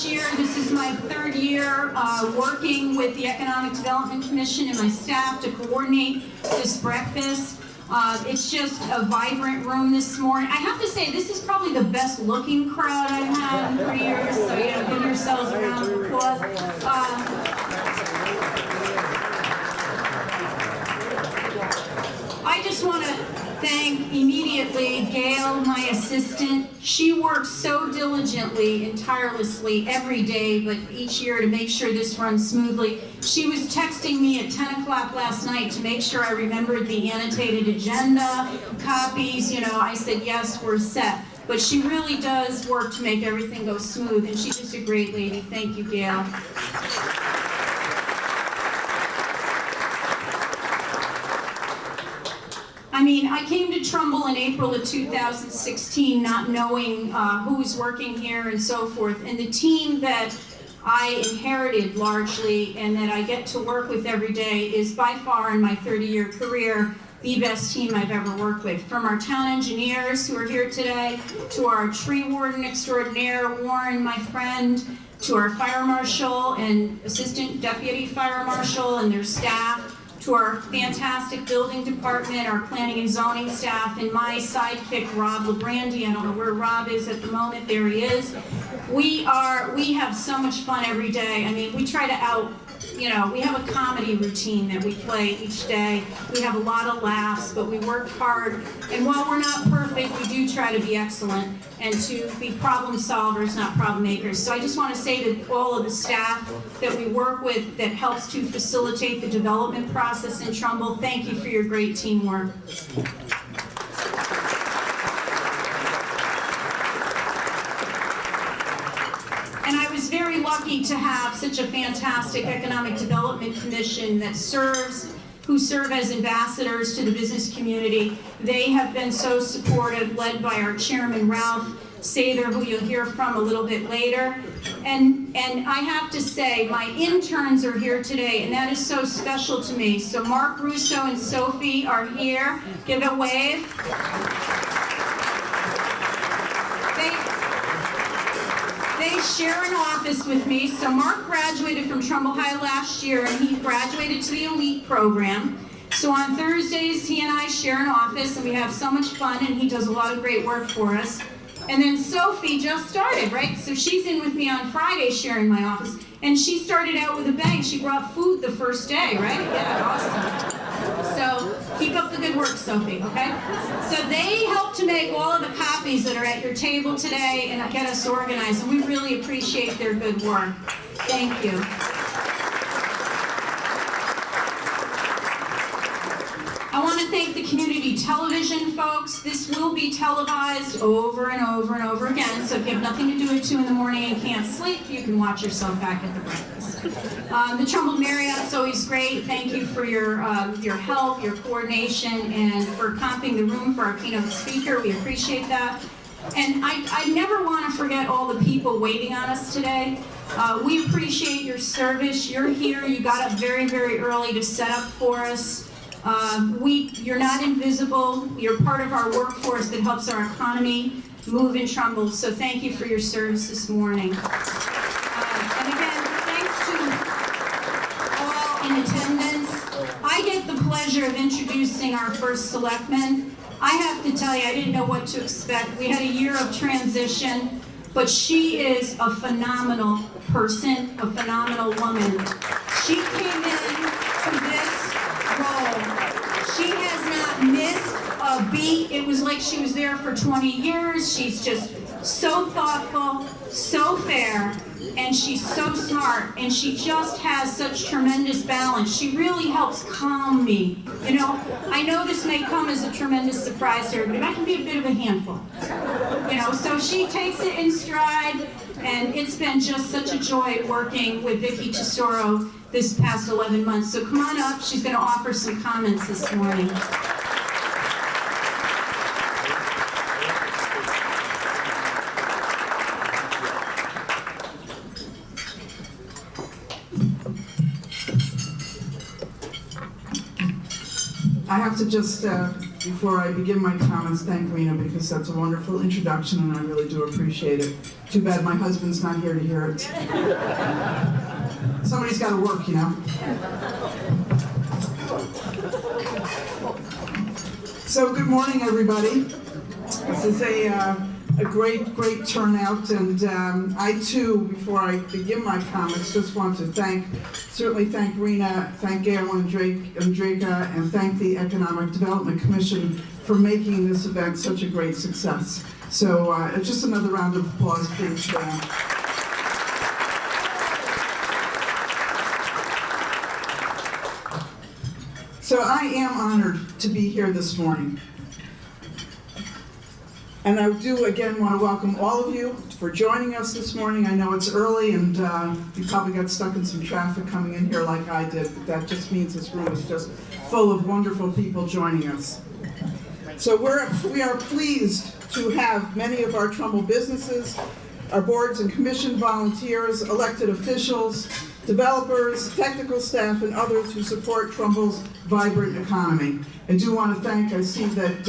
this year. This is my third year working with the Economic Development Commission and my staff to coordinate this breakfast. It's just a vibrant room this morning. I have to say, this is probably the best looking crowd I've had in 3 years, so give yourselves a round of applause. I just want to thank immediately Gail, my assistant. She works so diligently and tirelessly every day, but each year to make sure this runs smoothly. She was texting me at 10 o'clock last night to make sure I remembered the annotated agenda, copies. I said, yes, we're set. But she really does work to make everything go smooth, and she's just a great lady. Thank you, Gail. I came to Trumbull in April of 2016 not knowing who was working here and so forth, and the team that I inherited largely and that I get to work with every day is by far in my 30-year career the best team I've ever worked with. From our town engineers who are here today, to our tree warden extraordinaire, Warren, my friend, to our fire marshal and assistant deputy fire marshal and their staff, to our fantastic building department, our planning and zoning staff, and my sidekick, Rob Labrandy. I don't know where Rob is at the moment. There he is. We have so much fun every day. We try to we have a comedy routine that we play each day. We have a lot of laughs, but we work hard. And while we're not perfect, we do try to be excellent and to be problem solvers, not problem makers. So I just want to say to all of the staff that we work with that helps to facilitate the development process in Trumbull, thank you for your great teamwork. And I was very lucky to have such a fantastic Economic Development Commission that who serve as ambassadors to the business community. They have been so supportive, led by our chairman, Ralph Sather, who you'll hear from a little bit later. And I have to say, my interns are here today, and that is so special to me. So Mark Russo and Sophie are here. Give a wave. They share an office with me. So Mark graduated from Trumbull High last year, and he graduated to the elite program. So on Thursdays, he and I share an office, and we have so much fun, and he does a lot of great work for us. And then Sophie just started, right? So she's in with me on Friday sharing my office, and she started out with a bang. She brought food the first day, right? Yeah, awesome. So keep up the good work, Sophie, okay? So they help to make all of the copies that are at your table today and get us organized, and we really appreciate their good work. Thank you. I want to thank the community television folks. This will be televised over and over and over again, so if you have nothing to do at 2 in the morning and can't sleep, you can watch yourself back at the breakfast. The Trumbull Marriott's always great. Thank you for your help, your coordination, and for comping the room for our keynote speaker. We appreciate that. And I never want to forget all the people waiting on us today. We appreciate your service. You're here. You got up very, very early to set up for us. You're not invisible. You're part of our workforce that helps our economy move in Trumbull. So thank you for your service this morning. And again, thanks to all in attendance. I get the pleasure of introducing our first selectman. I have to tell you, I didn't know what to expect. We had a year of transition, but she is a phenomenal person, a phenomenal woman. She came in to this role. She has not missed a beat. It was like she was there for 20 years. She's just so thoughtful, so fair, and she's so smart, and she just has such tremendous balance. She really helps calm me. I know this may come as a tremendous surprise to everybody, but I can be a bit of a handful. So she takes it in stride, and it's been just such a joy working with Vicki Tesoro this past 11 months. So come on up. She's going to offer some comments this morning. I have to just before I begin my comments, thank Rena, because that's a wonderful introduction and I really do appreciate it. Too bad my husband's not here to hear it. Somebody's got to work, you know. So good morning, everybody. This is a great turnout, and I too, before I begin my comments, just want to certainly thank Rena, thank Gail and Draka, and thank the Economic Development Commission for making this event such a great success. So just another round of applause, please. So I am honored to be here this morning. And I do again want to welcome all of you for joining us this morning. I know it's early and you probably got stuck in some traffic coming in here like I did, but that just means this room is just full of wonderful people joining us. So we are pleased to have many of our Trumbull businesses, our boards and commission volunteers, elected officials, developers, technical staff, and others who support Trumbull's vibrant economy. I do want to thank, I see that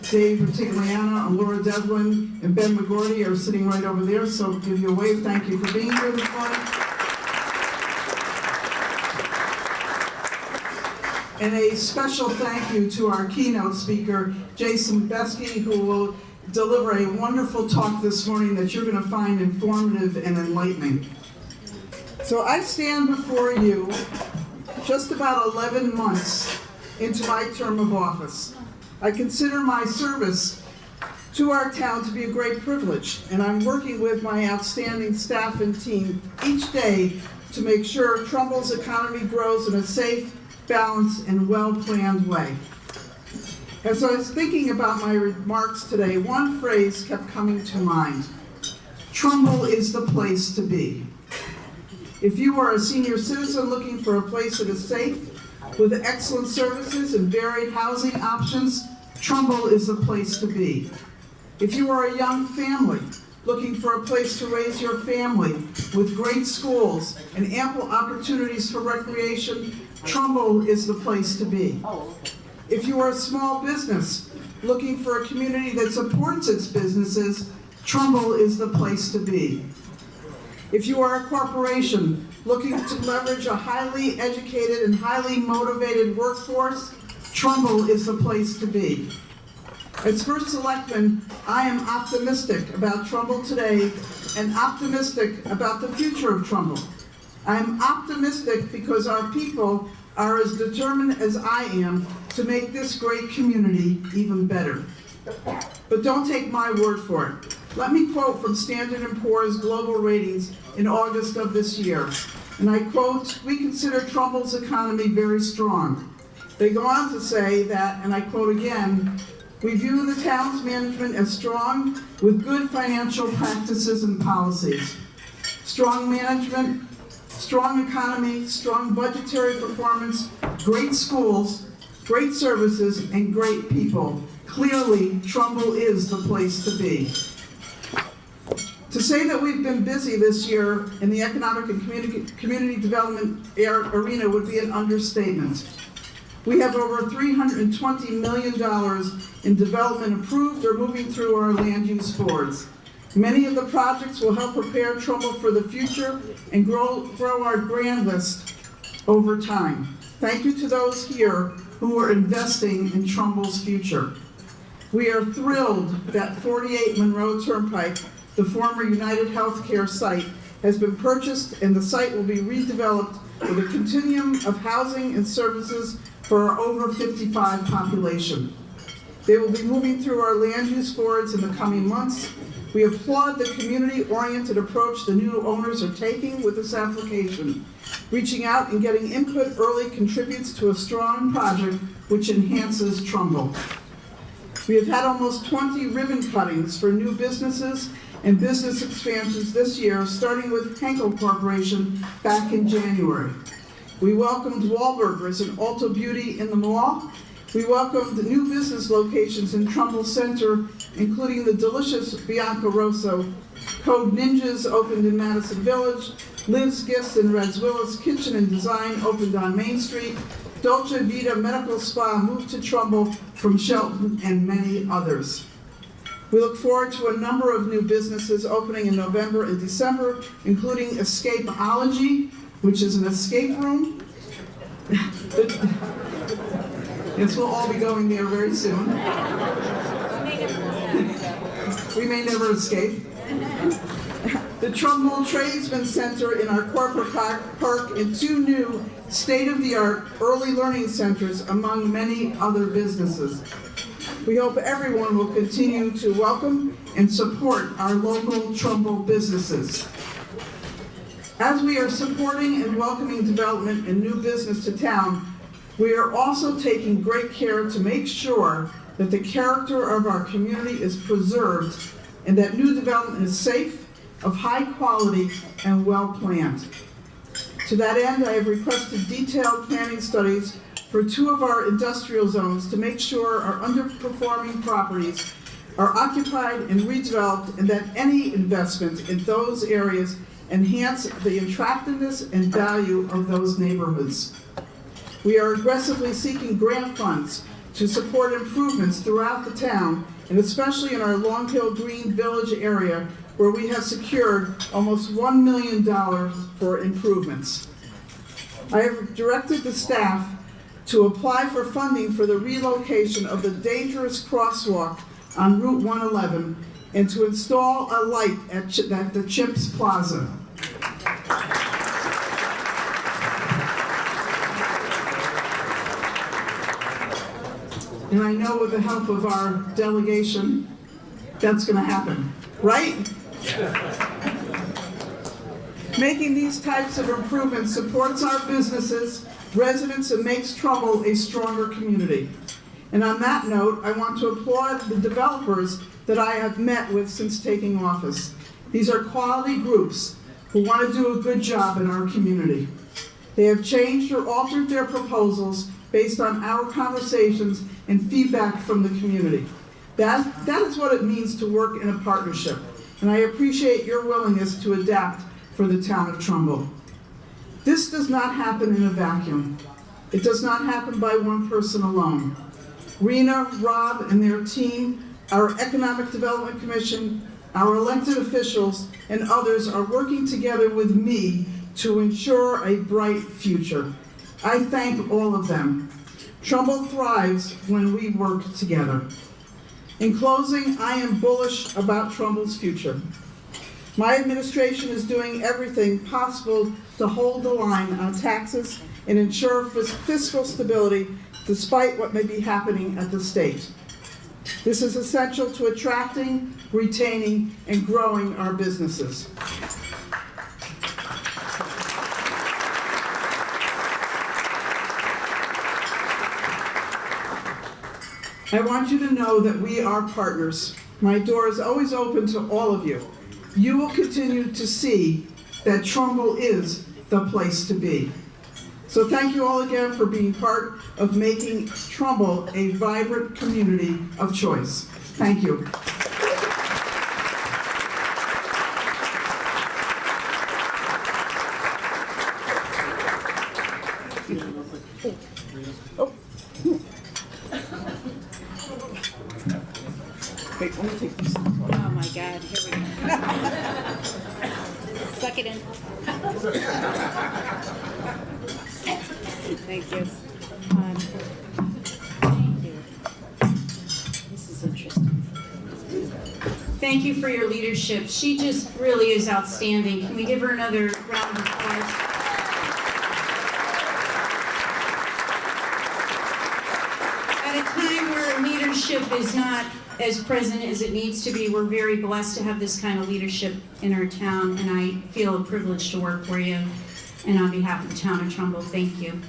Dave Rutigliana and Laura Devlin and Ben McGordy are sitting right over there, so I'll give you a wave. Thank you for being here this morning. And a special thank you to our keynote speaker, Jason Beske, who will deliver a wonderful talk this morning that you're going to find informative and enlightening. So I stand before you just about 11 months into my term of office. I consider my service to our town to be a great privilege, and I'm working with my outstanding staff and team each day to make sure Trumbull's economy grows in a safe, balanced, and well-planned way. As I was thinking about my remarks today, one phrase kept coming to mind. Trumbull is the place to be. If you are a senior citizen looking for a place that is safe, with excellent services and varied housing options, Trumbull is the place to be. If you are a young family looking for a place to raise your family with great schools and ample opportunities for recreation, Trumbull is the place to be. If you are a small business looking for a community that supports its businesses, Trumbull is the place to be. If you are a corporation looking to leverage a highly educated and highly motivated workforce, Trumbull is the place to be. As First Selectman, I am optimistic about Trumbull today and optimistic about the future of Trumbull. I am optimistic because our people are as determined as I am to make this great community even better. But don't take my word for it. Let me quote from Standard & Poor's Global Ratings in August of this year. And I quote, "We consider Trumbull's economy very strong." They go on to say that, and I quote again, "We view the town's management as strong with good financial practices and policies. Strong management, strong economy, strong budgetary performance, great schools, great services, and great people. Clearly, Trumbull is the place to be." To say that we've been busy this year in the economic and community development arena would be an understatement. We have over $320 million in development approved or moving through our land use boards. Many of the projects will help prepare Trumbull for the future and grow our grand list over time. Thank you to those here who are investing in Trumbull's future. We are thrilled that 48 Monroe Turnpike, the former United Healthcare site, has been purchased and the site will be redeveloped with a continuum of housing and services for our over 55 population. They will be moving through our land use boards in the coming months. We applaud the community-oriented approach the new owners are taking with this application. Reaching out and getting input early contributes to a strong project which enhances Trumbull. We have had almost 20 ribbon cuttings for new businesses and business expansions this year, starting with Henkel Corporation back in January. We welcomed Wahlburgers and Ulta Beauty in the mall. We welcomed new business locations in Trumbull Center, including the delicious Bianca Rosso. Code Ninjas opened in Madison Village. Liv's Gifts and Reds Willis Kitchen and Design opened on Main Street. Dolce Vita Medical Spa moved to Trumbull from Shelton, and many others. We look forward to a number of new businesses opening in November and December, including Escapeology, which is an escape room. Yes, we'll all be going there very soon. We may never escape. The Trumbull Tradesman Center in our corporate park, and 2 new state-of-the-art early learning centers, among many other businesses. We hope everyone will continue to welcome and support our local Trumbull businesses. As we are supporting and welcoming development and new business to town, we are also taking great care to make sure that the character of our community is preserved and that new development is safe, of high quality, and well planned. To that end, I have requested detailed planning studies for 2 of our industrial zones to make sure our underperforming properties are occupied and redeveloped, and that any investment in those areas enhance the attractiveness and value of those neighborhoods. We are aggressively seeking grant funds to support improvements throughout the town, and especially in our Long Hill Green Village area, where we have secured almost $1 million for improvements. I have directed the staff to apply for funding for the relocation of the dangerous crosswalk on Route 111 and to install a light at the Chips Plaza. And I know with the help of our delegation, that's going to happen, right? Making these types of improvements supports our businesses, residents, and makes Trumbull a stronger community. And on that note, I want to applaud the developers that I have met with since taking office. These are quality groups who want to do a good job in our community. They have changed or altered their proposals based on our conversations and feedback from the community. That is what it means to work in a partnership, and I appreciate your willingness to adapt for the town of Trumbull. This does not happen in a vacuum. It does not happen by one person alone. Rena, Rob, and their team, our Economic Development Commission, our elected officials, and others are working together with me to ensure a bright future. I thank all of them. Trumbull thrives when we work together. In closing, I am bullish about Trumbull's future. My administration is doing everything possible to hold the line on taxes and ensure fiscal stability despite what may be happening at the state. This is essential to attracting, retaining, and growing our businesses. I want you to know that we are partners. My door is always open to all of you. You will continue to see that Trumbull is the place to be. So thank you all again for being part of making Trumbull a vibrant community of choice. Thank you. Oh. Wait, let me take this. Oh my God, here we go. Suck it in. Thank you. Thank you. This is interesting. Thank you for your leadership. She just really is outstanding. Can we give her another round of applause? At a time where leadership is not as present as it needs to be, we're very blessed to have this kind of leadership in our town, and I feel a privilege to work for you. And on behalf of the town of Trumbull, thank you.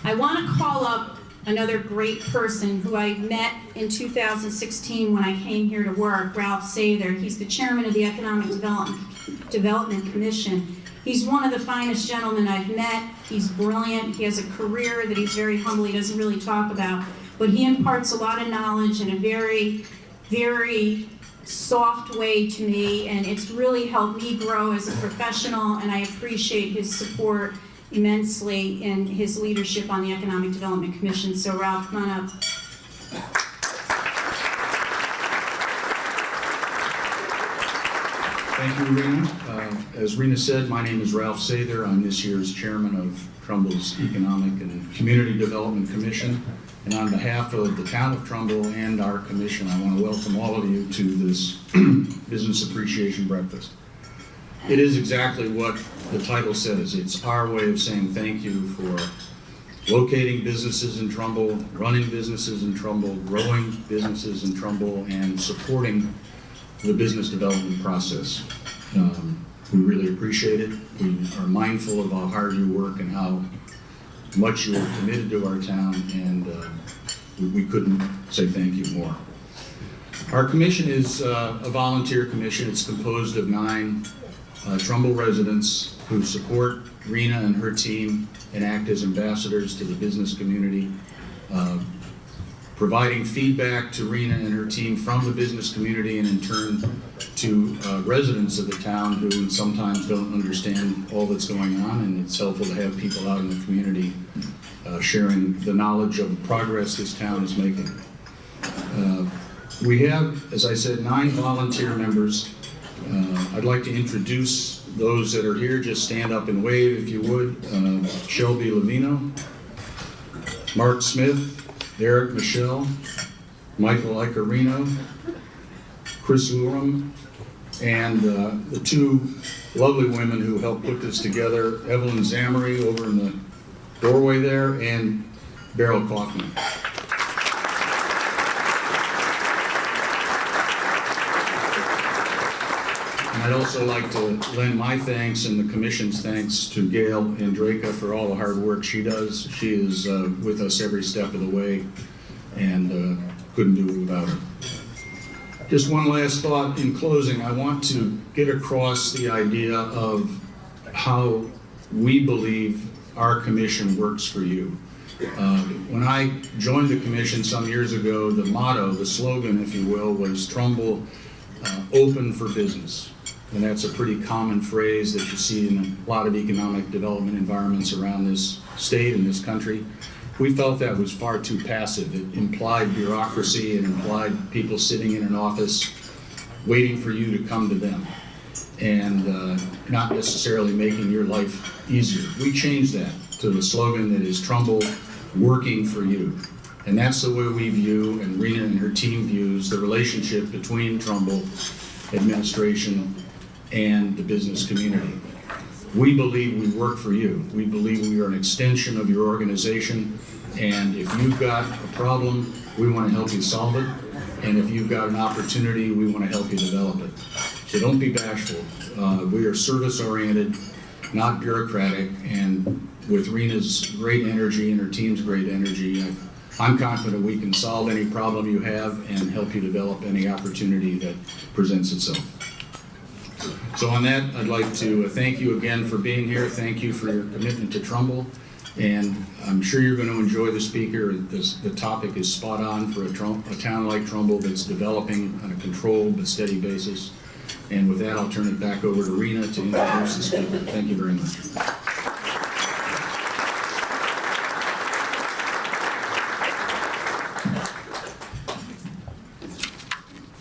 I want to call up another great person who I met in 2016 when I came here to work, Ralph Sather. He's the chairman of the Economic Development Commission. He's one of the finest gentlemen I've met. He's brilliant. He has a career that he's very humble. He doesn't really talk about, but he imparts a lot of knowledge in a very, very soft way to me, and it's really helped me grow as a professional, and I appreciate his support immensely in his leadership on the Economic Development Commission. So Ralph, come on up. Thank you, Rena. As Rena said, my name is Ralph Sather. I'm this year's chairman of Trumbull's Economic and Community Development Commission. And on behalf of the town of Trumbull and our commission, I want to welcome all of you to this Business Appreciation Breakfast. It is exactly what the title says. It's our way of saying thank you for locating businesses in Trumbull, running businesses in Trumbull, growing businesses in Trumbull, and supporting the business development process. We really appreciate it. We are mindful of how hard you work and how much you are committed to our town, and we couldn't say thank you more. Our commission is a volunteer commission. It's composed of 9 Trumbull residents who support Rena and her team and act as ambassadors to the business community, providing feedback to Rena and her team from the business community, and in turn to residents of the town who sometimes don't understand all that's going on, and it's helpful to have people out in the community sharing the knowledge of the progress this town is making. We have, as I said, 9 volunteer members. I'd like to introduce those that are here. Just stand up and wave if you would. Shelby Lavino, Mark Smith, Eric Michelle, Michael Icarino, Chris Uram, and the 2 lovely women who helped put this together, Evelyn Zamery over in the doorway there, and Beryl Kaufman. And I'd also like to lend my thanks and the Commission's thanks to Gail Andraka for all the hard work she does. She is with us every step of the way, and couldn't do it without her. Just one last thought in closing. I want to get across the idea of how we believe our commission works for you. When I joined the commission some years ago, the motto, the slogan, if you will, was Trumbull open for business. And that's a pretty common phrase that you see in a lot of economic development environments around this state and this country. We felt that was far too passive. It implied bureaucracy and implied people sitting in an office waiting for you to come to them, and not necessarily making your life easier. We changed that to the slogan that is Trumbull working for you. And that's the way we view, and Rena and her team views, the relationship between Trumbull administration and the business community. We believe we work for you. We believe we are an extension of your organization, and if you've got a problem, we want to help you solve it, and if you've got an opportunity, we want to help you develop it. So don't be bashful. We are service-oriented, not bureaucratic, and with Rena's great energy and her team's great energy, I'm confident we can solve any problem you have and help you develop any opportunity that presents itself. So on that, I'd like to thank you again for being here. Thank you for your commitment to Trumbull. And I'm sure you're going to enjoy the speaker. The topic is spot on for a town like Trumbull that's developing on a controlled but steady basis. And with that, I'll turn it back over to Rena to introduce the speaker. Thank you very much.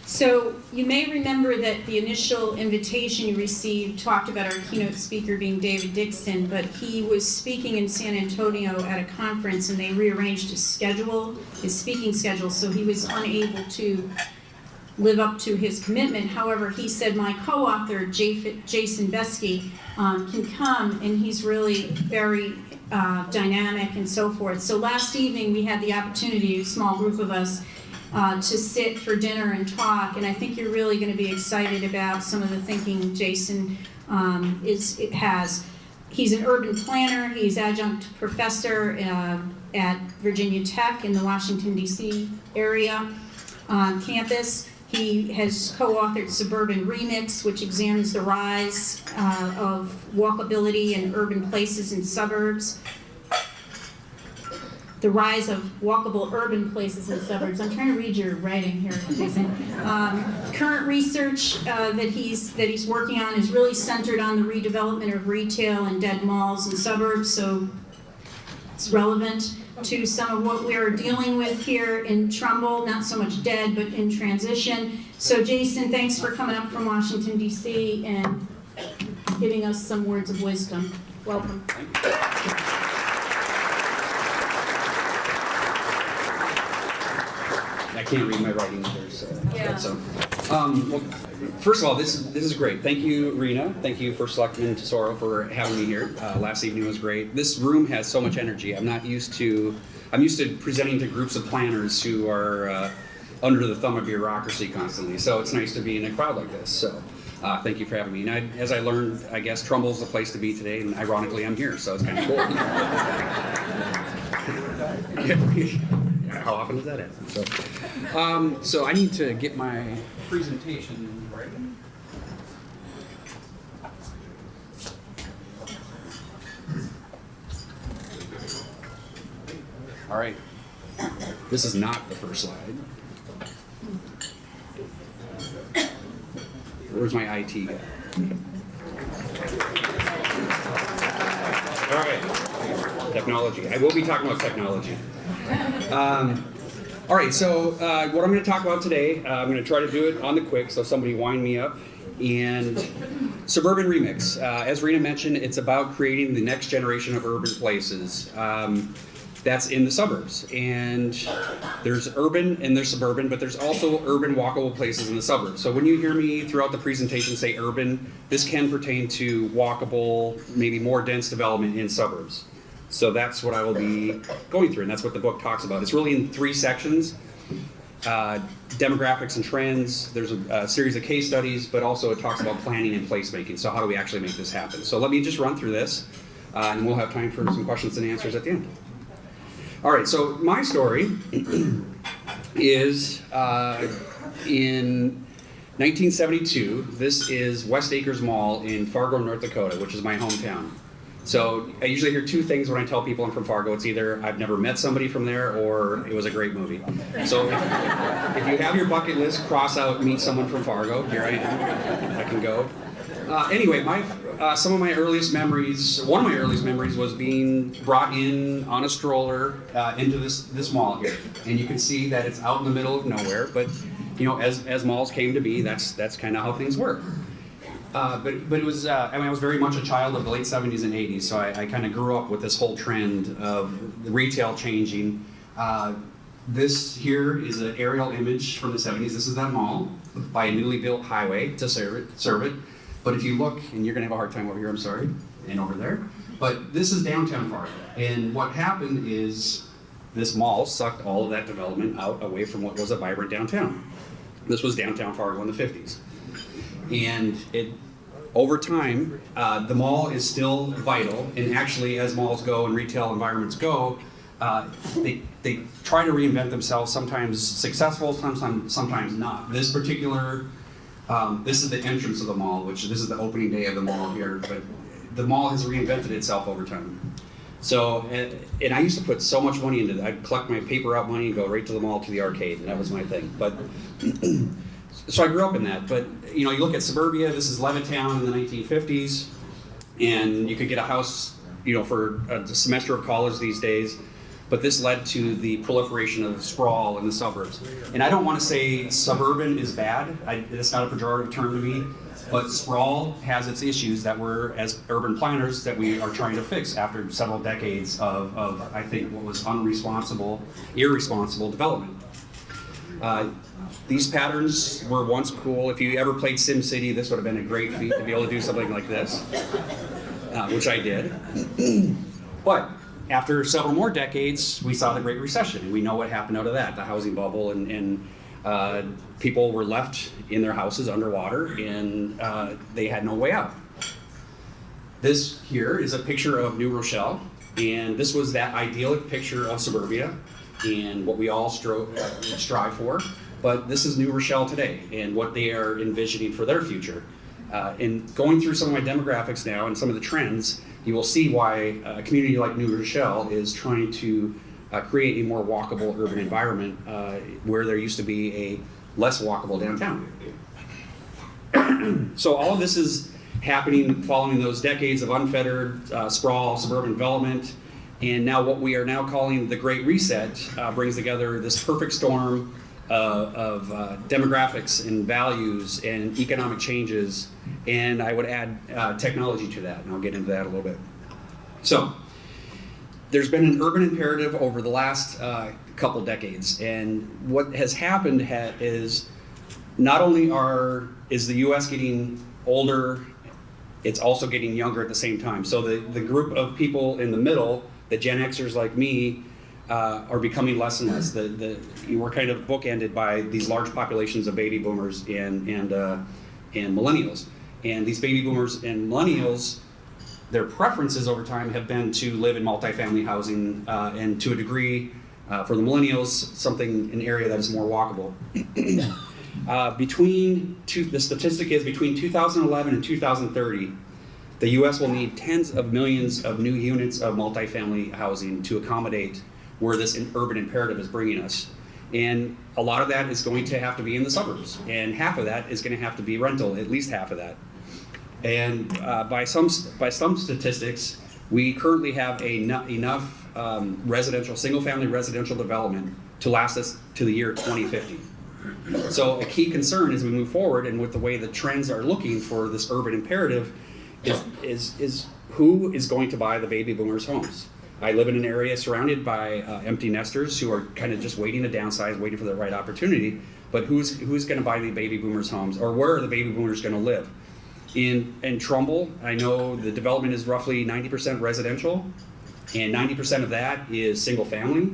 So you may remember that the initial invitation you received talked about our keynote speaker being David Dixon, but he was speaking in San Antonio at a conference and they rearranged his speaking schedule, so he was unable to live up to his commitment. However, he said my co-author, Jason Beske, can come, and he's really very dynamic and so forth. So last evening we had the opportunity, a small group of us, to sit for dinner and talk, and I think you're really going to be excited about some of the thinking Jason has. He's an urban planner. He's adjunct professor at Virginia Tech in the Washington, D.C. area campus. He has co-authored Suburban Remix, which examines the rise of walkability in urban places and suburbs. the rise of walkable urban places in suburbs. I'm trying to read your writing here, Jason. Current research that he's working on is really centered on the redevelopment of retail and dead malls in suburbs, so it's relevant to some of what we're dealing with here in Trumbull, not so much dead, but in transition. So Jason, thanks for coming up from Washington, D.C. and giving us some words of wisdom. Welcome. I can't read my writing either, so. Yeah. Well, first of all, this is great. Thank you, Rena. Thank you, First Selectman Tesoro, for having me here. Last evening was great. This room has so much energy. I'm used to presenting to groups of planners who are under the thumb of bureaucracy constantly. So it's nice to be in a crowd like this. So thank you for having me. And as I learned, I guess Trumbull's the place to be today, and ironically, I'm here, so it's kind of cool. How often does that happen? So I need to get my presentation right. All right. This is not the first slide. Where's my IT guy? All right. Technology. I will be talking about technology. All right, so what I'm going to talk about today, I'm going to try to do it on the quick, so somebody wind me up. And Suburban Remix. As Rena mentioned, it's about creating the next generation of urban places. That's in the suburbs. And there's urban and there's suburban, but there's also urban walkable places in the suburbs. So when you hear me throughout the presentation say urban, this can pertain to walkable, maybe more dense development in suburbs. So that's what I will be going through, and that's what the book talks about. It's really in 3 sections. Demographics and trends, there's a series of case studies, but also it talks about planning and placemaking. So how do we actually make this happen? So let me just run through this, and we'll have time for some questions and answers at the end. All right, so my story is in 1972. This is West Acres Mall in Fargo, North Dakota, which is my hometown. So I usually hear 2 things when I tell people I'm from Fargo. It's either I've never met somebody from there or it was a great movie. So if you have your bucket list, cross out meet someone from Fargo. Here I am. I can go. Anyway, some of my earliest memories, one of my earliest memories was being brought in on a stroller into this mall here. And you can see that it's out in the middle of nowhere, but you know, as malls came to be, that's kind of how things work. But it was, I was very much a child of the late 70s and 80s, so I kind of grew up with this whole trend of the retail changing. This here is an aerial image from the 70s. This is that mall by a newly built highway to serve it. But if you look, and you're going to have a hard time over here, I'm sorry, and over there, but this is downtown Fargo. And what happened is this mall sucked all of that development out away from what was a vibrant downtown. This was downtown Fargo in the 50s. And over time, the mall is still vital, and actually as malls go and retail environments go, they try to reinvent themselves, sometimes successful, sometimes not. This particular, this is the entrance of the mall, which this is the opening day of the mall here, but the mall has reinvented itself over time. So, and I used to put so much money into that. I'd collect my paper out money and go right to the mall to the arcade, and that was my thing. But so I grew up in that, but you know, you look at suburbia, this is Levittown in the 1950s, and you could get a house, you know, for a semester of college these days, but this led to the proliferation of sprawl in the suburbs. And I don't want to say suburban is bad, it's not a pejorative term to me, but sprawl has its issues that we're, as urban planners, that we are trying to fix after several decades of I think, what was irresponsible development. These patterns were once cool. If you ever played SimCity, this would have been a great feat to be able to do something like this, which I did. But after several more decades, we saw the Great Recession, and we know what happened out of that, the housing bubble, and people were left in their houses underwater, and they had no way out. This here is a picture of New Rochelle, and this was that idyllic picture of suburbia and what we all strive for. But this is New Rochelle today and what they are envisioning for their future. And going through some of my demographics now and some of the trends, you will see why a community like New Rochelle is trying to create a more walkable urban environment where there used to be a less walkable downtown. So all of this is happening following those decades of unfettered sprawl, suburban development, and now what we are now calling the Great Reset brings together this perfect storm of demographics and values and economic changes, and I would add technology to that, and I'll get into that a little bit. So, there's been an urban imperative over the last couple decades, and what has happened is not only is the U.S. getting older, it's also getting younger at the same time. So the group of people in the middle, the Gen Xers like me, are becoming less and less. We're kind of bookended by these large populations of baby boomers and millennials. And these baby boomers and millennials, their preferences over time have been to live in multifamily housing, and to a degree, for the millennials, an area that is more walkable. The statistic is between 2011 and 2030, the U.S. will need tens of millions of new units of multifamily housing to accommodate where this urban imperative is bringing us. And a lot of that is going to have to be in the suburbs, and half of that is going to have to be rental, at least half of that. And by some statistics, we currently have enough single-family residential development to last us to the year 2050. So a key concern as we move forward, and with the way the trends are looking for this urban imperative, is who is going to buy the baby boomers' homes. I live in an area surrounded by empty nesters who are kind of just waiting to downsize, waiting for the right opportunity. But who's going to buy the baby boomers' homes, or where are the baby boomers going to live? In Trumbull, I know the development is roughly 90% residential, and 90% of that is single family.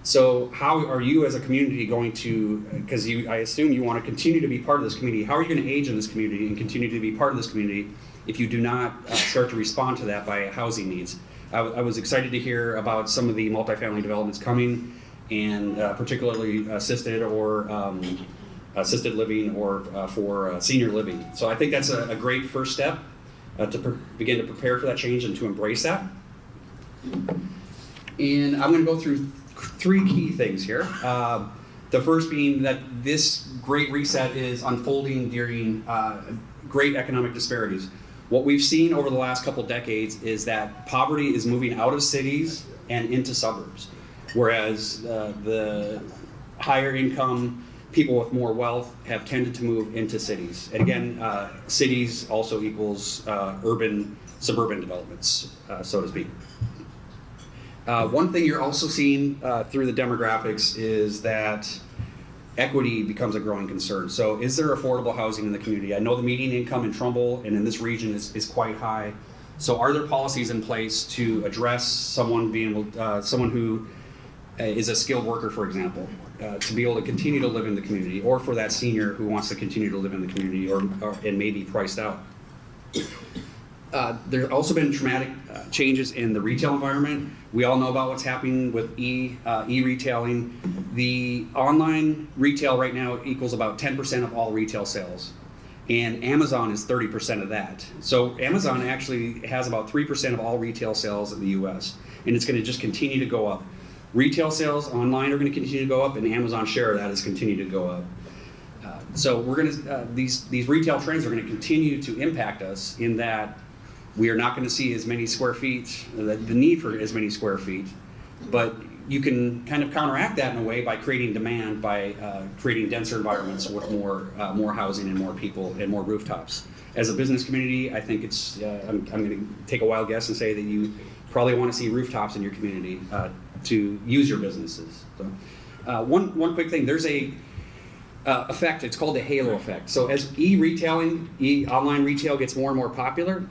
So how are you as a community going to, because I assume you want to continue to be part of this community, how are you going to age in this community and continue to be part of this community if you do not start to respond to that by housing needs? I was excited to hear about some of the multifamily developments coming, and particularly assisted living or for senior living. So I think that's a great first step to begin to prepare for that change and to embrace that. And I'm going to go through three key things here. The first being that this Great Reset is unfolding during great economic disparities. What we've seen over the last couple decades is that poverty is moving out of cities and into suburbs, whereas the higher income people with more wealth have tended to move into cities. And again, cities also equals suburban developments, so to speak. One thing you're also seeing through the demographics is that equity becomes a growing concern. So is there affordable housing in the community? I know the median income in Trumbull and in this region is quite high. So are there policies in place to address someone who is a skilled worker, for example, to be able to continue to live in the community, or for that senior who wants to continue to live in the community and may be priced out? There have also been traumatic changes in the retail environment. We all know about what's happening with e-retailing. The online retail right now equals about 10% of all retail sales, and Amazon is 30% of that. So Amazon actually has about 3% of all retail sales in the U.S., and it's going to just continue to go up. Retail sales online are going to continue to go up, and Amazon's share of that is continuing to go up. So we're going to these retail trends are going to continue to impact us in that we are not going to see as many square feet, the need for as many square feet, but you can kind of counteract that in a way by creating demand, by creating denser environments with more housing and more people and more rooftops. As a business community, I think it's, I'm going to take a wild guess and say that you probably want to see rooftops in your community to use your businesses. So, one quick thing, there's a effect, it's called the halo effect. So as online retail gets more and more popular,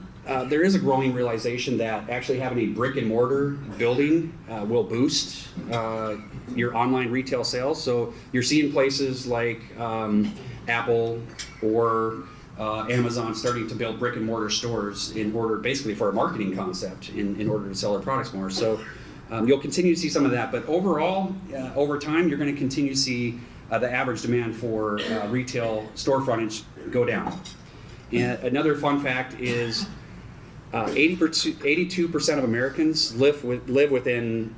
there is a growing realization that actually having a brick and mortar building will boost your online retail sales. So you're seeing places like Apple or Amazon starting to build brick and mortar stores in order, basically for a marketing concept, in order to sell their products more. So you'll continue to see some of that, but overall, over time, you're going to continue to see the average demand for retail store frontage go down. And another fun fact is 82% of Americans live within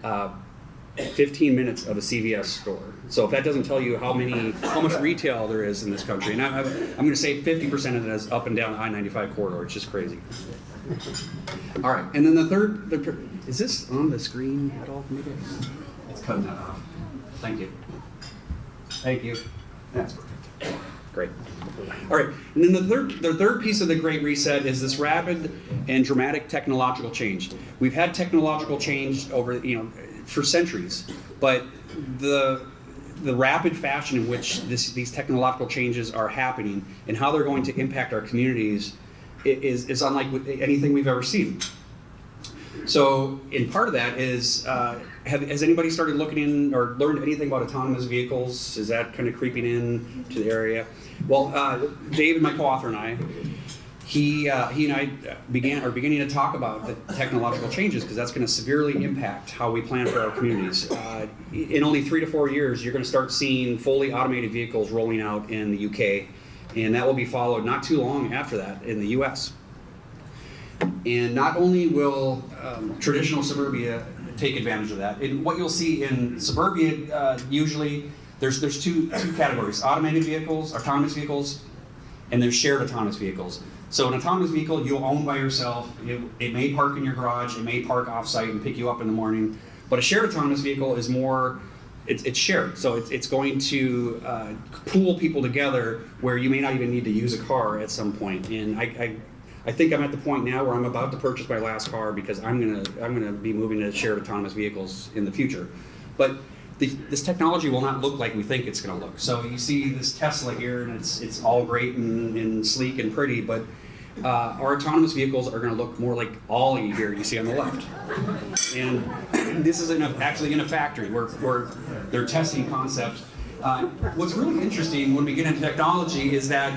15 minutes of a CVS store. So if that doesn't tell you how much retail there is in this country, and I'm going to say 50% of it is up and down the I-95 corridor. It's just crazy. All right, and then the third, is this on the screen at all? Maybe it's cutting that off. Thank you. Thank you. That's perfect. Great. All right, and then the third piece of the Great Reset is this rapid and dramatic technological change. We've had technological change over, for centuries, but the rapid fashion in which these technological changes are happening and how they're going to impact our communities is unlike anything we've ever seen. So, in part of that is, has anybody started looking in or learned anything about autonomous vehicles? Is that kind of creeping in to the area? Well, David, my co-author, and I, he and I are beginning to talk about the technological changes because that's going to severely impact how we plan for our communities. In only 3 to 4 years, you're going to start seeing fully automated vehicles rolling out in the UK, and that will be followed not too long after that in the US. And not only will traditional suburbia take advantage of that, and what you'll see in suburbia, usually there's two categories: automated vehicles, autonomous vehicles, and there's shared autonomous vehicles. So an autonomous vehicle you'll own by yourself. It may park in your garage, it may park off-site and pick you up in the morning. But a shared autonomous vehicle is more, it's shared. So it's going to pool people together where you may not even need to use a car at some point. And I think I'm at the point now where I'm about to purchase my last car because I'm gonna be moving to shared autonomous vehicles in the future. But this technology will not look like we think it's going to look. So you see this Tesla here, and it's all great and sleek and pretty, but our autonomous vehicles are going to look more like Ollie here you see on the left. And this is actually in a factory where they're testing concepts. What's really interesting when we get into technology is that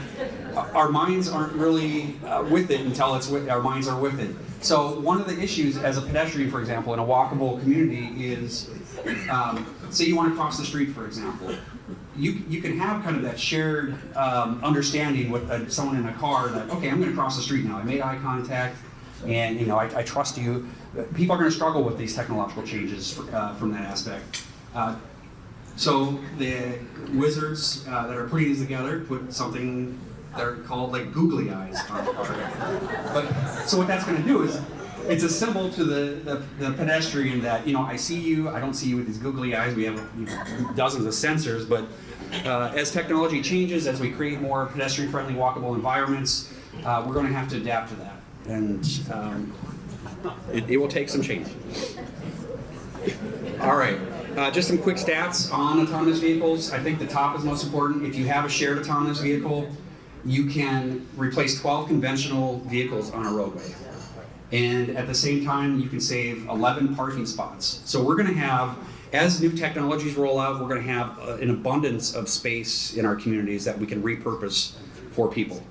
our minds aren't really with it until our minds are with it. So one of the issues as a pedestrian, for example, in a walkable community is, say you want to cross the street, for example. You can have kind of that shared understanding with someone in a car that, okay, I'm going to cross the street now. I made eye contact, and I trust you. People are going to struggle with these technological changes from that aspect. So the wizards that are putting these together put something they're called like googly eyes on the car. But so what that's going to do is it's a symbol to the pedestrian that I see you, I don't see you with these googly eyes. We have dozens of sensors, but as technology changes, as we create more pedestrian-friendly, walkable environments, we're going to have to adapt to that, and it will take some change. All right. Just some quick stats on autonomous vehicles. I think the top is most important. If you have a shared autonomous vehicle, you can replace 12 conventional vehicles on a roadway. And at the same time, you can save 11 parking spots. So we're going to have, as new technologies roll out, we're going to have an abundance of space in our communities that we can repurpose for people.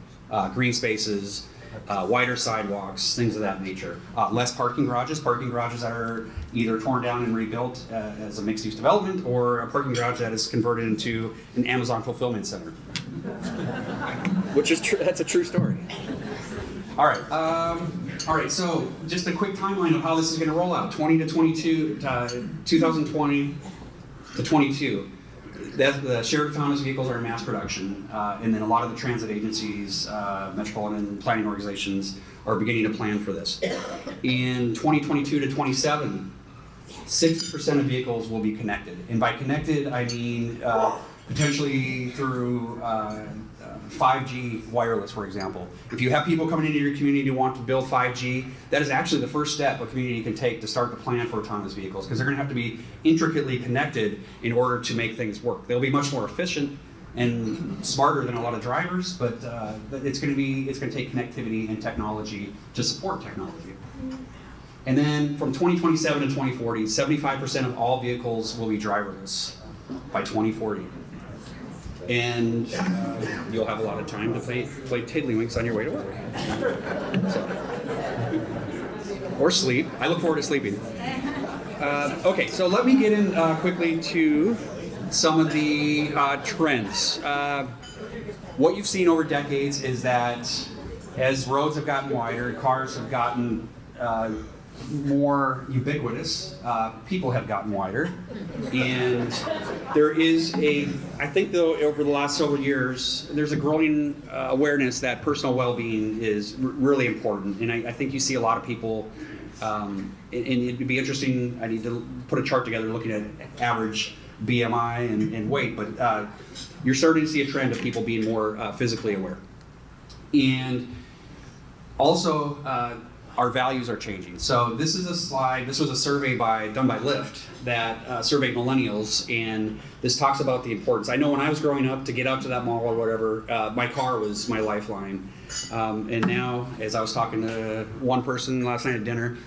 Green spaces, wider sidewalks, things of that nature. Less parking garages that are either torn down and rebuilt as a mixed-use development, or a parking garage that is converted into an Amazon fulfillment center. Which is true. That's a true story. All right. So just a quick timeline of how this is going to roll out. 2020 to 22. The shared autonomous vehicles are in mass production, and then a lot of the transit agencies, metropolitan planning organizations are beginning to plan for this. In 2022 to 27, 60% of vehicles will be connected. And by connected, I mean potentially through 5G wireless, for example. If you have people coming into your community who want to build 5G, that is actually the first step a community can take to start to plan for autonomous vehicles, because they're going to have to be intricately connected in order to make things work. They'll be much more efficient and smarter than a lot of drivers, but it's going to take connectivity and technology to support technology. And then from 2027 to 2040, 75% of all vehicles will be driverless by 2040. And you'll have a lot of time to play tiddlywinks on your way to work. Or sleep. I look forward to sleeping. Okay, so let me get in quickly to some of the trends. What you've seen over decades is that as roads have gotten wider, cars have gotten more ubiquitous. People have gotten wider. And there is I think though, over the last several years, there's a growing awareness that personal well-being is really important. And I think you see a lot of people, and it'd be interesting, I need to put a chart together looking at average BMI and weight, but you're starting to see a trend of people being more physically aware. And also, our values are changing. So this is a slide, this was a survey done by Lyft that surveyed millennials, and this talks about the importance. I know when I was growing up, to get out to that mall or whatever, my car was my lifeline. And now, as I was talking to one person last night at dinner,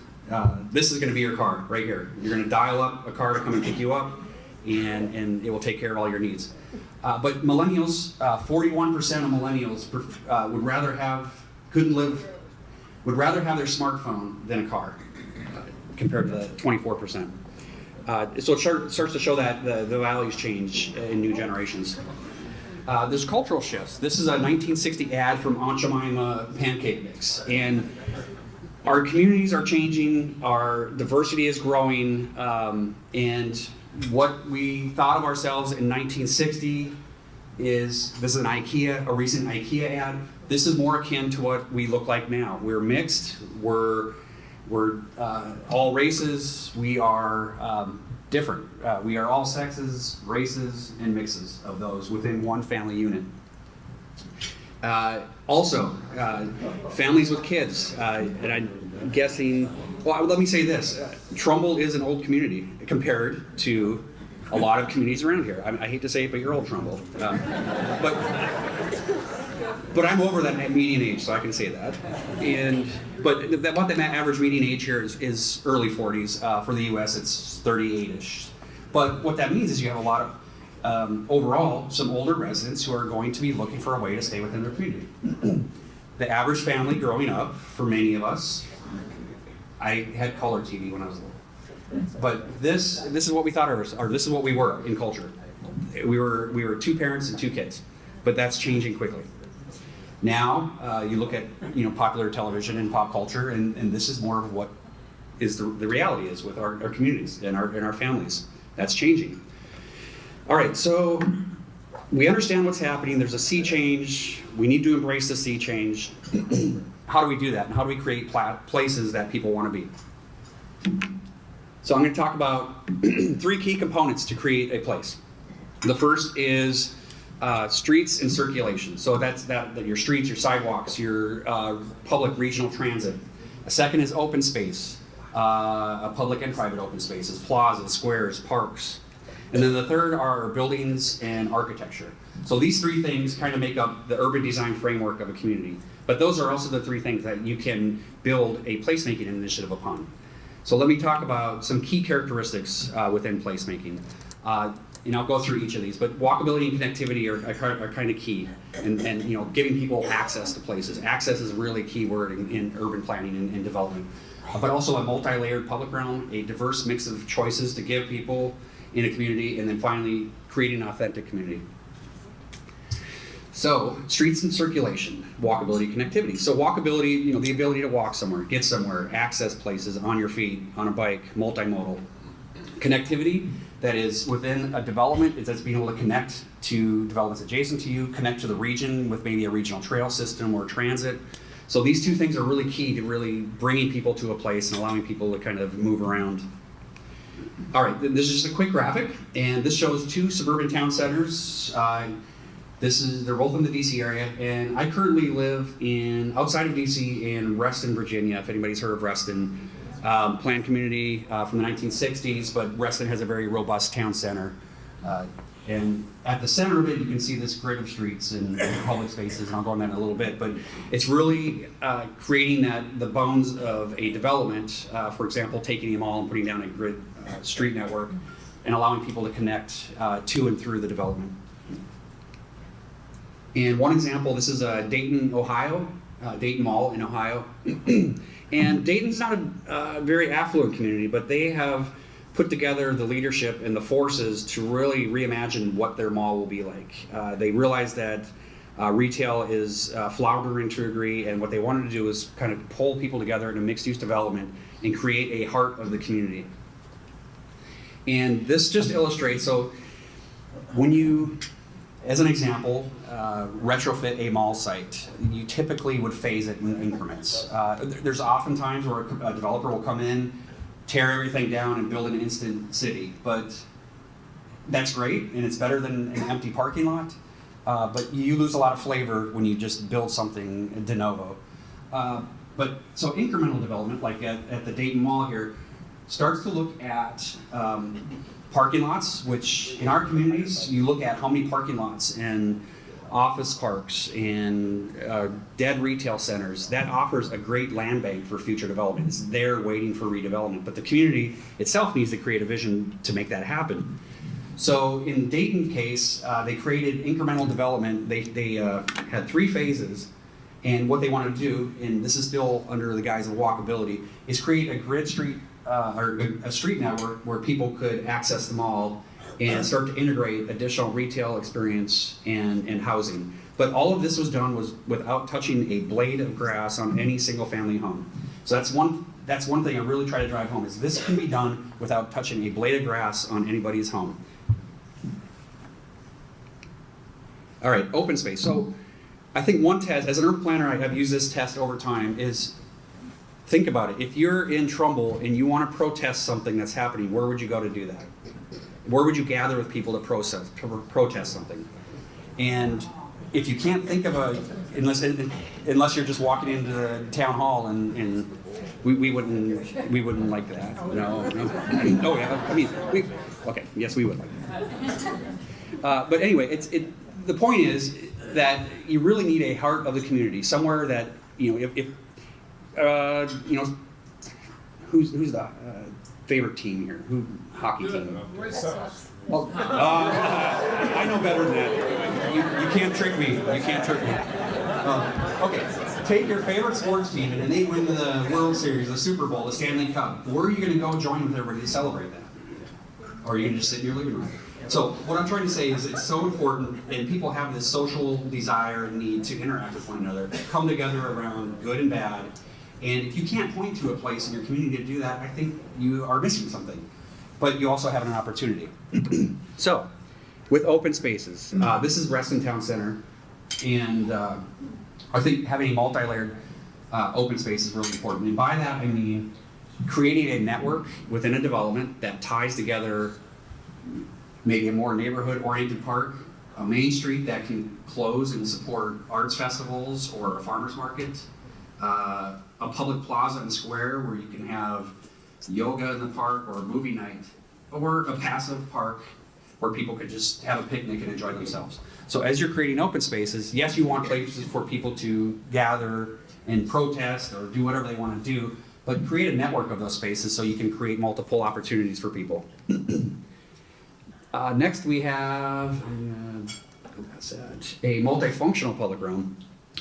this is gonna be your car, right here. You're gonna dial up a car to come and pick you up, and it will take care of all your needs. But millennials, 41% of millennials would rather have their smartphone than a car, compared to the 24%. So it starts to show that the values change in new generations. There's cultural shifts. This is a 1960 ad from Aunt Jemima pancake mix. And our communities are changing, our diversity is growing, and what we thought of ourselves in 1960 this is a recent IKEA ad. This is more akin to what we look like now. We're mixed, we're all races, we are different. We are all sexes, races, and mixes of those within one family unit. Also, families with kids, and I'm guessing, well, let me say this, Trumbull is an old community compared to a lot of communities around here. I hate to say it, but you're old Trumbull. But I'm over that median age, so I can say that. But about that average median age here is early 40s. For the U.S., it's 38-ish. But what that means is you have a lot of, overall, some older residents who are going to be looking for a way to stay within their community. The average family growing up, for many of us, I had color TV when I was little. But this is what we thought of, or this is what we were in culture. We were two parents and two kids, but that's changing quickly. Now you look at popular television and pop culture, and this is more of what is the reality is with our communities and our families. That's changing. All right, so we understand what's happening. There's a sea change. We need to embrace the sea change. How do we do that? And how do we create places that people want to be? So I'm going to talk about 3 key components to create a place. The first is streets and circulation. So that's your streets, your sidewalks, your public regional transit. A second is open space, public and private open spaces, plazas, squares, parks. And then the third are buildings and architecture. So these 3 things kind of make up the urban design framework of a community. But those are also the 3 things that you can build a placemaking initiative upon. So let me talk about some key characteristics within placemaking. And I'll go through each of these, but walkability and connectivity are kind of key, and giving people access to places. Access is a really key word in urban planning and development. But also a multi-layered public realm, a diverse mix of choices to give people in a community, and then finally creating an authentic community. So, streets and circulation, walkability, connectivity. So walkability, the ability to walk somewhere, get somewhere, access places on your feet, on a bike, multimodal. Connectivity, that is within a development, that's being able to connect to developments adjacent to you, connect to the region with maybe a regional trail system or transit. So these 2 things are really key to really bringing people to a place and allowing people to kind of move around. All right, this is just a quick graphic, and this shows 2 suburban town centers. They're both in the DC area, and I currently live outside of DC in Reston, Virginia, if anybody's heard of Reston. Planned community from the 1960s, but Reston has a very robust town center. And at the center of it, you can see this grid of streets and public spaces, and I'll go on that in a little bit, but it's really creating the bones of a development, for example, taking them all and putting down a grid street network and allowing people to connect to and through the development. And one example, this is Dayton, Ohio, Dayton Mall in Ohio. And Dayton's not a very affluent community, but they have put together the leadership and the forces to really reimagine what their mall will be like. They realize that Retail is floundering to a degree, and what they wanted to do is kind of pull people together in a mixed-use development and create a heart of the community. And this just illustrates, so when you, as an example, retrofit a mall site, you typically would phase it in increments. There's often times where a developer will come in, tear everything down, and build an instant city. But that's great, and it's better than an empty parking lot. But you lose a lot of flavor when you just build something de novo. But so incremental development, like at the Dayton Mall here, starts to look at parking lots, which in our communities, you look at how many parking lots and office parks and dead retail centers. That offers a great land bank for future development. It's there waiting for redevelopment, but the community itself needs to create a vision to make that happen. So in Dayton case, they created incremental development. They had 3 phases, and what they wanted to do, and this is still under the guise of walkability, is create a grid street or a street network where people could access the mall and start to integrate additional retail experience and housing. But all of this was done without touching a blade of grass on any single family home. So that's one thing I really try to drive home, is this can be done without touching a blade of grass on anybody's home. All right, open space. So I think one test, as an urban planner, I've used this test over time, is think about it. If you're in Trumbull and you want to protest something that's happening, where would you go to do that? Where would you gather with people to protest something? And if you can't think of unless you're just walking into the town hall and we wouldn't like that. No. Oh yeah, I mean, okay, yes, we would like that. But anyway, the point is that you really need a heart of the community, somewhere that, if who's the favorite team here? Hockey team? Oh, I know better than that. You can't trick me. You can't trick me. Okay, take your favorite sports team and they win the World Series, the Super Bowl, the Stanley Cup. Where are you going to go join with everybody to celebrate that? Or are you going to just sit in your living room? So what I'm trying to say is it's so important, and people have this social desire and need to interact with one another, come together around good and bad. And if you can't point to a place in your community to do that, I think you are missing something. But you also have an opportunity. So, with open spaces, this is Reston Town Center, and I think having a multi-layered open space is really important. And by that I mean creating a network within a development that ties together maybe a more neighborhood-oriented park, a main street that can close and support arts festivals or a farmer's market, a public plaza and square where you can have yoga in the park or a movie night, or a passive park where people could just have a picnic and enjoy themselves. So as you're creating open spaces, yes, you want places for people to gather and protest or do whatever they want to do, but create a network of those spaces so you can create multiple opportunities for people. Next we have a multifunctional public realm.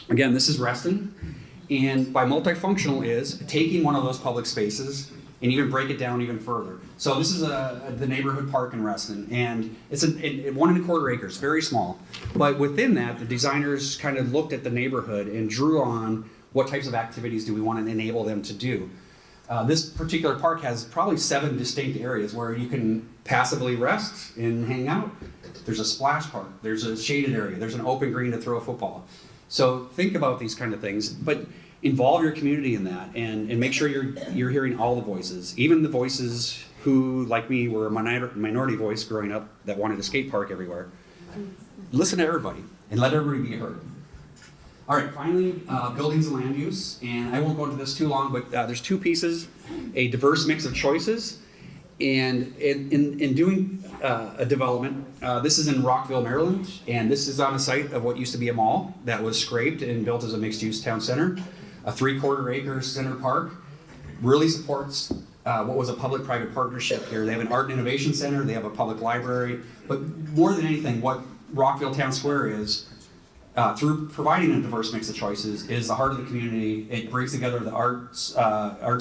Again, this is Reston, and by multifunctional is taking one of those public spaces and even break it down even further. So this is the neighborhood park in Reston, and it's 1.25 acres, very small. But within that, the designers kind of looked at the neighborhood and drew on what types of activities do we want to enable them to do. This particular park has probably 7 distinct areas where you can passively rest and hang out. There's a splash park, there's a shaded area, there's an open green to throw a football. So think about these kind of things, but involve your community in that, and make sure you're hearing all the voices, even the voices who, like me, were a minority voice growing up that wanted a skate park everywhere. Listen to everybody and let everybody be heard. All right, finally, buildings and land use, and I won't go into this too long, but there's 2 pieces, a diverse mix of choices, and in doing a development, this is in Rockville, Maryland, and this is on a site of what used to be a mall that was scraped and built as a mixed-use town center. A 3/4 acre center park really supports what was a public-private partnership here. They have an art and innovation center, they have a public library, but more than anything, what Rockville Town Square is, through providing a diverse mix of choices, is the heart of the community. It brings together the arts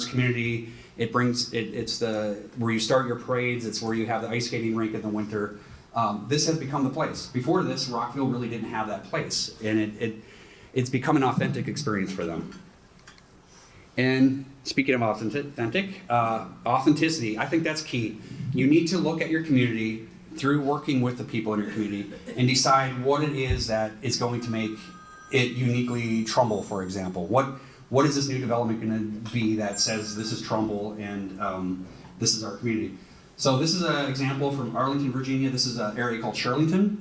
community. It's where you start your parades. It's where you have the ice skating rink in the winter. this has become the place. Before this, Rockville really didn't have that place, and it's become an authentic experience for them. And speaking of authenticity, I think that's key. You need to look at your community through working with the people in your community and decide what it is that is going to make it uniquely Trumbull, for example. What is this new development going to be that says this is Trumbull and this is our community? So this is an example from Arlington, Virginia. This is an area called Shirlington.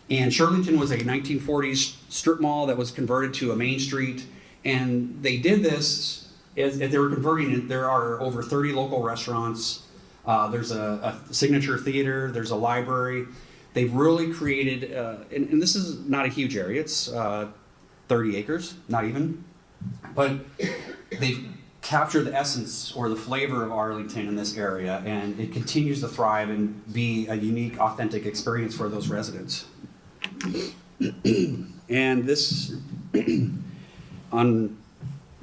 And Shirlington was a 1940s strip mall that was converted to a main street. And they did this as they were converting it. There are over 30 local restaurants. There's a signature theater. There's a library. They've really created, and this is not a huge area. It's 30 acres, not even. But they've captured the essence or the flavor of Arlington in this area, and it continues to thrive and be a unique, authentic experience for those residents. And this,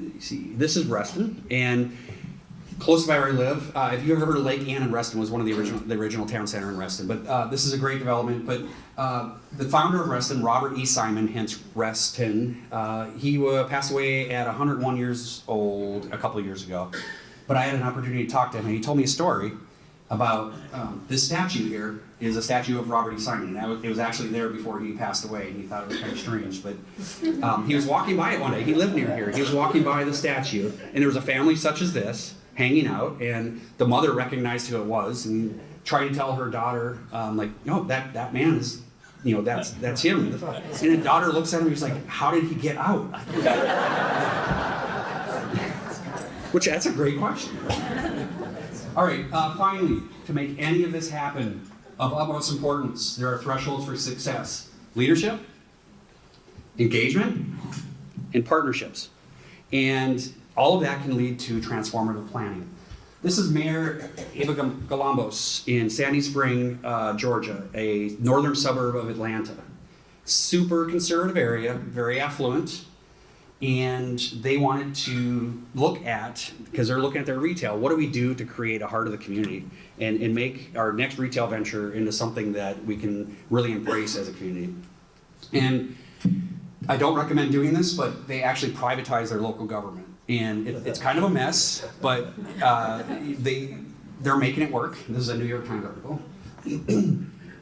this is Reston, and close by where I live. If you've ever heard of Lake Ann, and Reston was one of the original town center in Reston. But this is a great development. But the founder of Reston, Robert E. Simon, hence Reston, he passed away at 101 years old a couple of years ago. But I had an opportunity to talk to him, and he told me a story about this statue here is a statue of Robert E. Simon. And it was actually there before he passed away, and he thought it was kind of strange. But he was walking by it one day. He lived near here. He was walking by the statue, and there was a family such as this hanging out, and the mother recognized who it was and tried to tell her daughter, like, no, that man is, that's him. And the daughter looks at him and he's like, how did he get out? Which, that's a great question. All right, finally, to make any of this happen, of utmost importance, there are thresholds for success: leadership, engagement, and partnerships. And all of that can lead to transformative planning. This is Mayor Eva Galambos in Sandy Spring, Georgia, a northern suburb of Atlanta. Super conservative area, very affluent, and they wanted to look at, because they're looking at their retail, what do we do to create a heart of the community and make our next retail venture into something that we can really embrace as a community. And I don't recommend doing this, but they actually privatize their local government. And it's kind of a mess, but they're making it work. This is a New York Times article.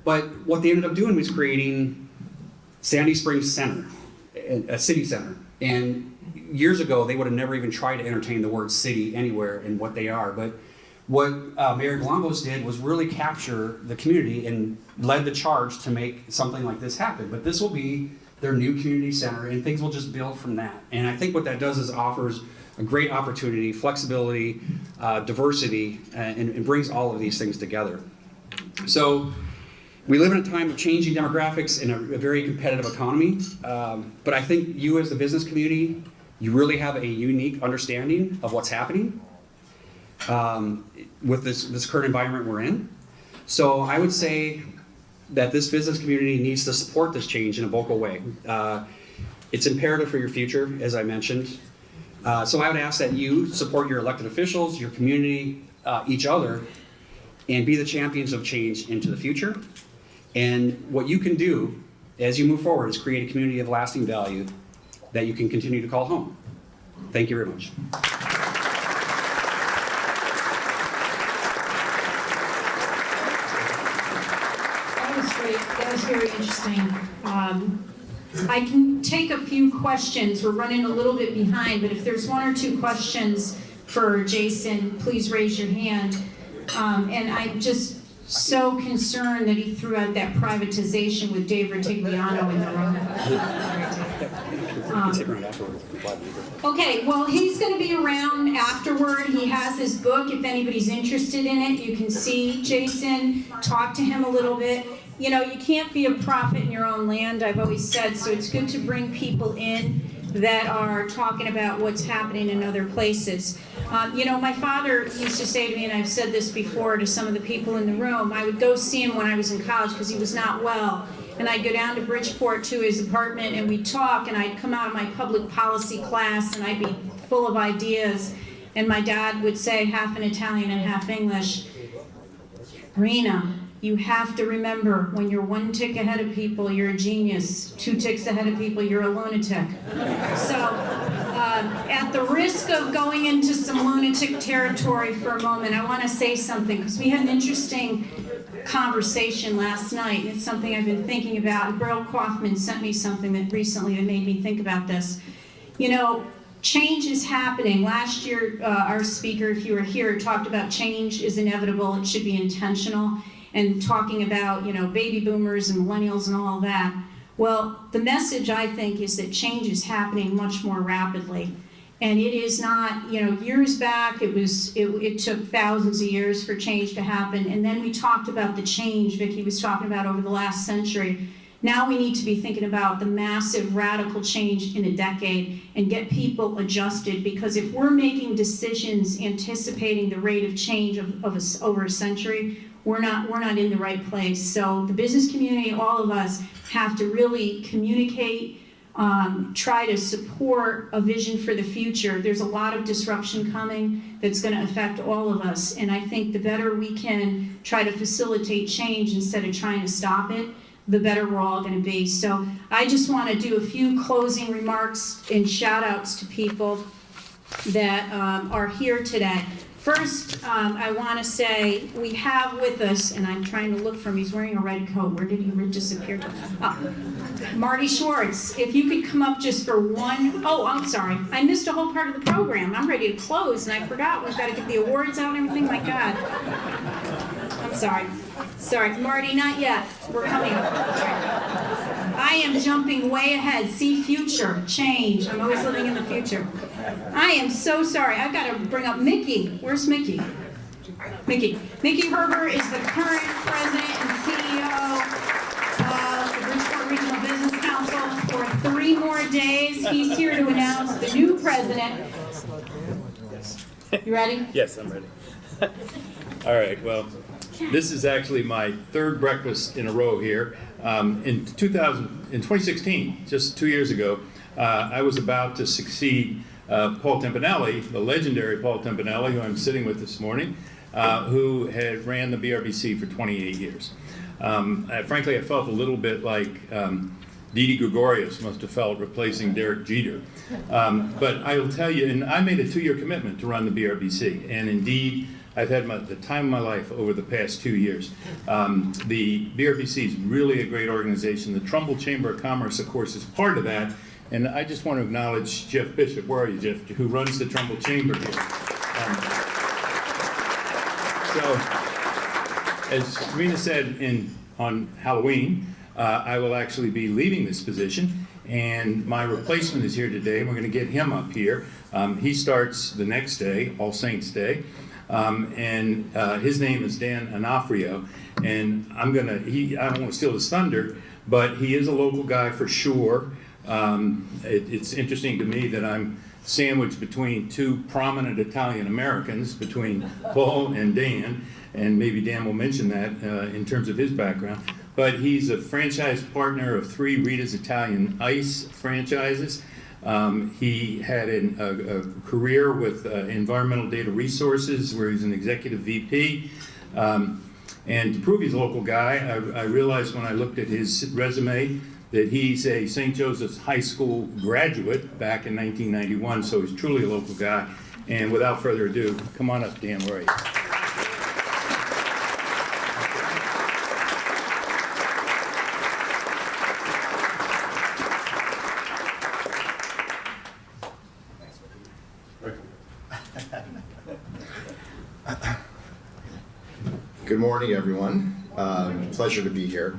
But what they ended up doing was creating Sandy Springs Center, a city center. And years ago, they would have never even tried to entertain the word city anywhere in what they are. But what Mayor Galambos did was really capture the community and led the charge to make something like this happen. But this will be their new community center, and things will just build from that. And I think what that does is offers a great opportunity, flexibility, diversity, and brings all of these things together. So we live in a time of changing demographics and a very competitive economy, but I think you as the business community, you really have a unique understanding of what's happening with this current environment we're in. So I would say that this business community needs to support this change in a vocal way. It's imperative for your future, as I mentioned. So I would ask that you support your elected officials, your community, each other, and be the champions of change into the future. And what you can do as you move forward is create a community of lasting value that you can continue to call home. Thank you very much. That was very interesting. I can take a few questions. We're running a little bit behind, but if there's one or two questions for Jason, please raise your hand. And I'm just so concerned that he threw out that privatization with Dave Ritigliano in the room. Okay, well, he's going to be around afterward. He has his book. If anybody's interested in it, you can see Jason, talk to him a little bit. You know, you can't be a prophet in your own land, I've always said, so it's good to bring people in that are talking about what's happening in other places. You know, my father used to say to me, and I've said this before to some of the people in the room, I would go see him when I was in college because he was not well. And I'd go down to Bridgeport to his apartment and we'd talk, and I'd come out of my public policy class and I'd be full of ideas. And my dad would say, half in Italian and half English, Rena, You have to remember, when you're 1 tick ahead of people, you're a genius. 2 ticks ahead of people, you're a lunatic. So, at the risk of going into some lunatic territory for a moment, I want to say something, because we had an interesting conversation last night. It's something I've been thinking about. Beryl Kaufman sent me something that recently that made me think about this. You know, change is happening. Last year, our speaker, if you were here, talked about change is inevitable. It should be intentional. And talking about, you know, baby boomers and millennials and all that. Well, the message, I think, is that change is happening much more rapidly. And it is not, you know, years back, it took thousands of years for change to happen. And then we talked about the change Vicki was talking about over the last century. Now we need to be thinking about the massive radical change in a decade and get people adjusted, because if we're making decisions anticipating the rate of change over a century, we're not in the right place. So the business community, all of us, have to really communicate, try to support a vision for the future. There's a lot of disruption coming that's going to affect all of us, and I think the better we can try to facilitate change instead of trying to stop it, the better we're all going to be. So I just want to do a few closing remarks and shout outs to people that are here today. First, I want to say we have with us, and I'm trying to look for him, he's wearing a red coat. Where did he disappear? Marty Schwartz, if you could come up just for one. Oh, I'm sorry. I missed a whole part of the program. I'm ready to close, and I forgot we've got to get the awards out and everything. My God. I'm sorry. Sorry, Marty, not yet. We're coming. I am jumping way ahead. See future, change. I'm always living in the future. I am so sorry. I've got to bring up Mickey. Where's Mickey? Mickey Herber is the current president and CEO of the Bridgeport Regional Business Council for 3 more days. He's here to announce the new president. You ready? Yes, I'm ready. All right, well, this is actually my 3rd breakfast in a row here. In 2016, just 2 years ago, I was about to succeed Paul Tempinelli, the legendary Paul Tempinelli, who I'm sitting with this morning, who had ran the BRBC for 28 years. Frankly, I felt a little bit like Didi Gregorius must have felt replacing Derek Jeter. But I will tell you, and I made a 2-year commitment to run the BRBC, and indeed, I've had the time of my life over the past 2 years. The BRBC is really a great organization. The Trumbull Chamber of Commerce, of course, is part of that. And I just want to acknowledge Jeff Bishop, where are you, Jeff, who runs the Trumbull Chamber here. So, as Rena said on Halloween, I will actually be leaving this position. And my replacement is here today, and we're going to get him up here. He starts the next day, All Saints Day. And his name is Dan Onofrio, and I don't want to steal his thunder, but he is a local guy for sure. It's interesting to me that I'm sandwiched between 2 prominent Italian Americans, between Paul and Dan, and maybe Dan will mention that in terms of his background. But he's a franchise partner of 3 Rita's Italian Ice franchises. He had a career with Environmental Data Resources, where he's an executive VP. And to prove he's a local guy, I realized when I looked at his resume that he's a St. Joseph's High School graduate back in 1991, so he's truly a local guy. And without further ado, come on up, Dan, where are you? Good morning, everyone. Pleasure to be here.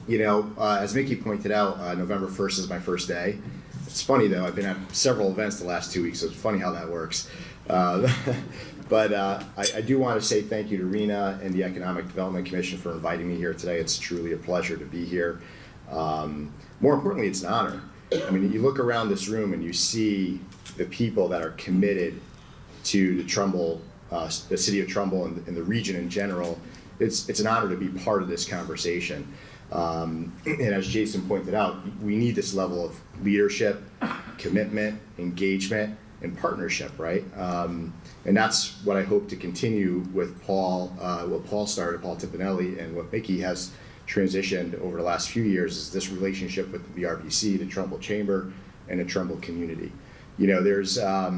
You know, as Mickey pointed out, November 1st is my first day. It's funny, though, I've been at several events the last 2 weeks, so it's funny how that works. But I do want to say thank you to Rena and the Economic Development Commission for inviting me here today. It's truly a pleasure to be here. More importantly, it's an honor. I mean, you look around this room and you see the people that are committed to the Trumbull, the city of Trumbull and the region in general. It's an honor to be part of this conversation. And as Jason pointed out, we need this level of leadership, commitment, engagement, and partnership, right? And that's what I hope to continue with Paul, what Paul started, Paul Tipinelli, and what Mickey has transitioned over the last few years is this relationship with the VRBC, the Trumbull Chamber, and the Trumbull community. You know, there's a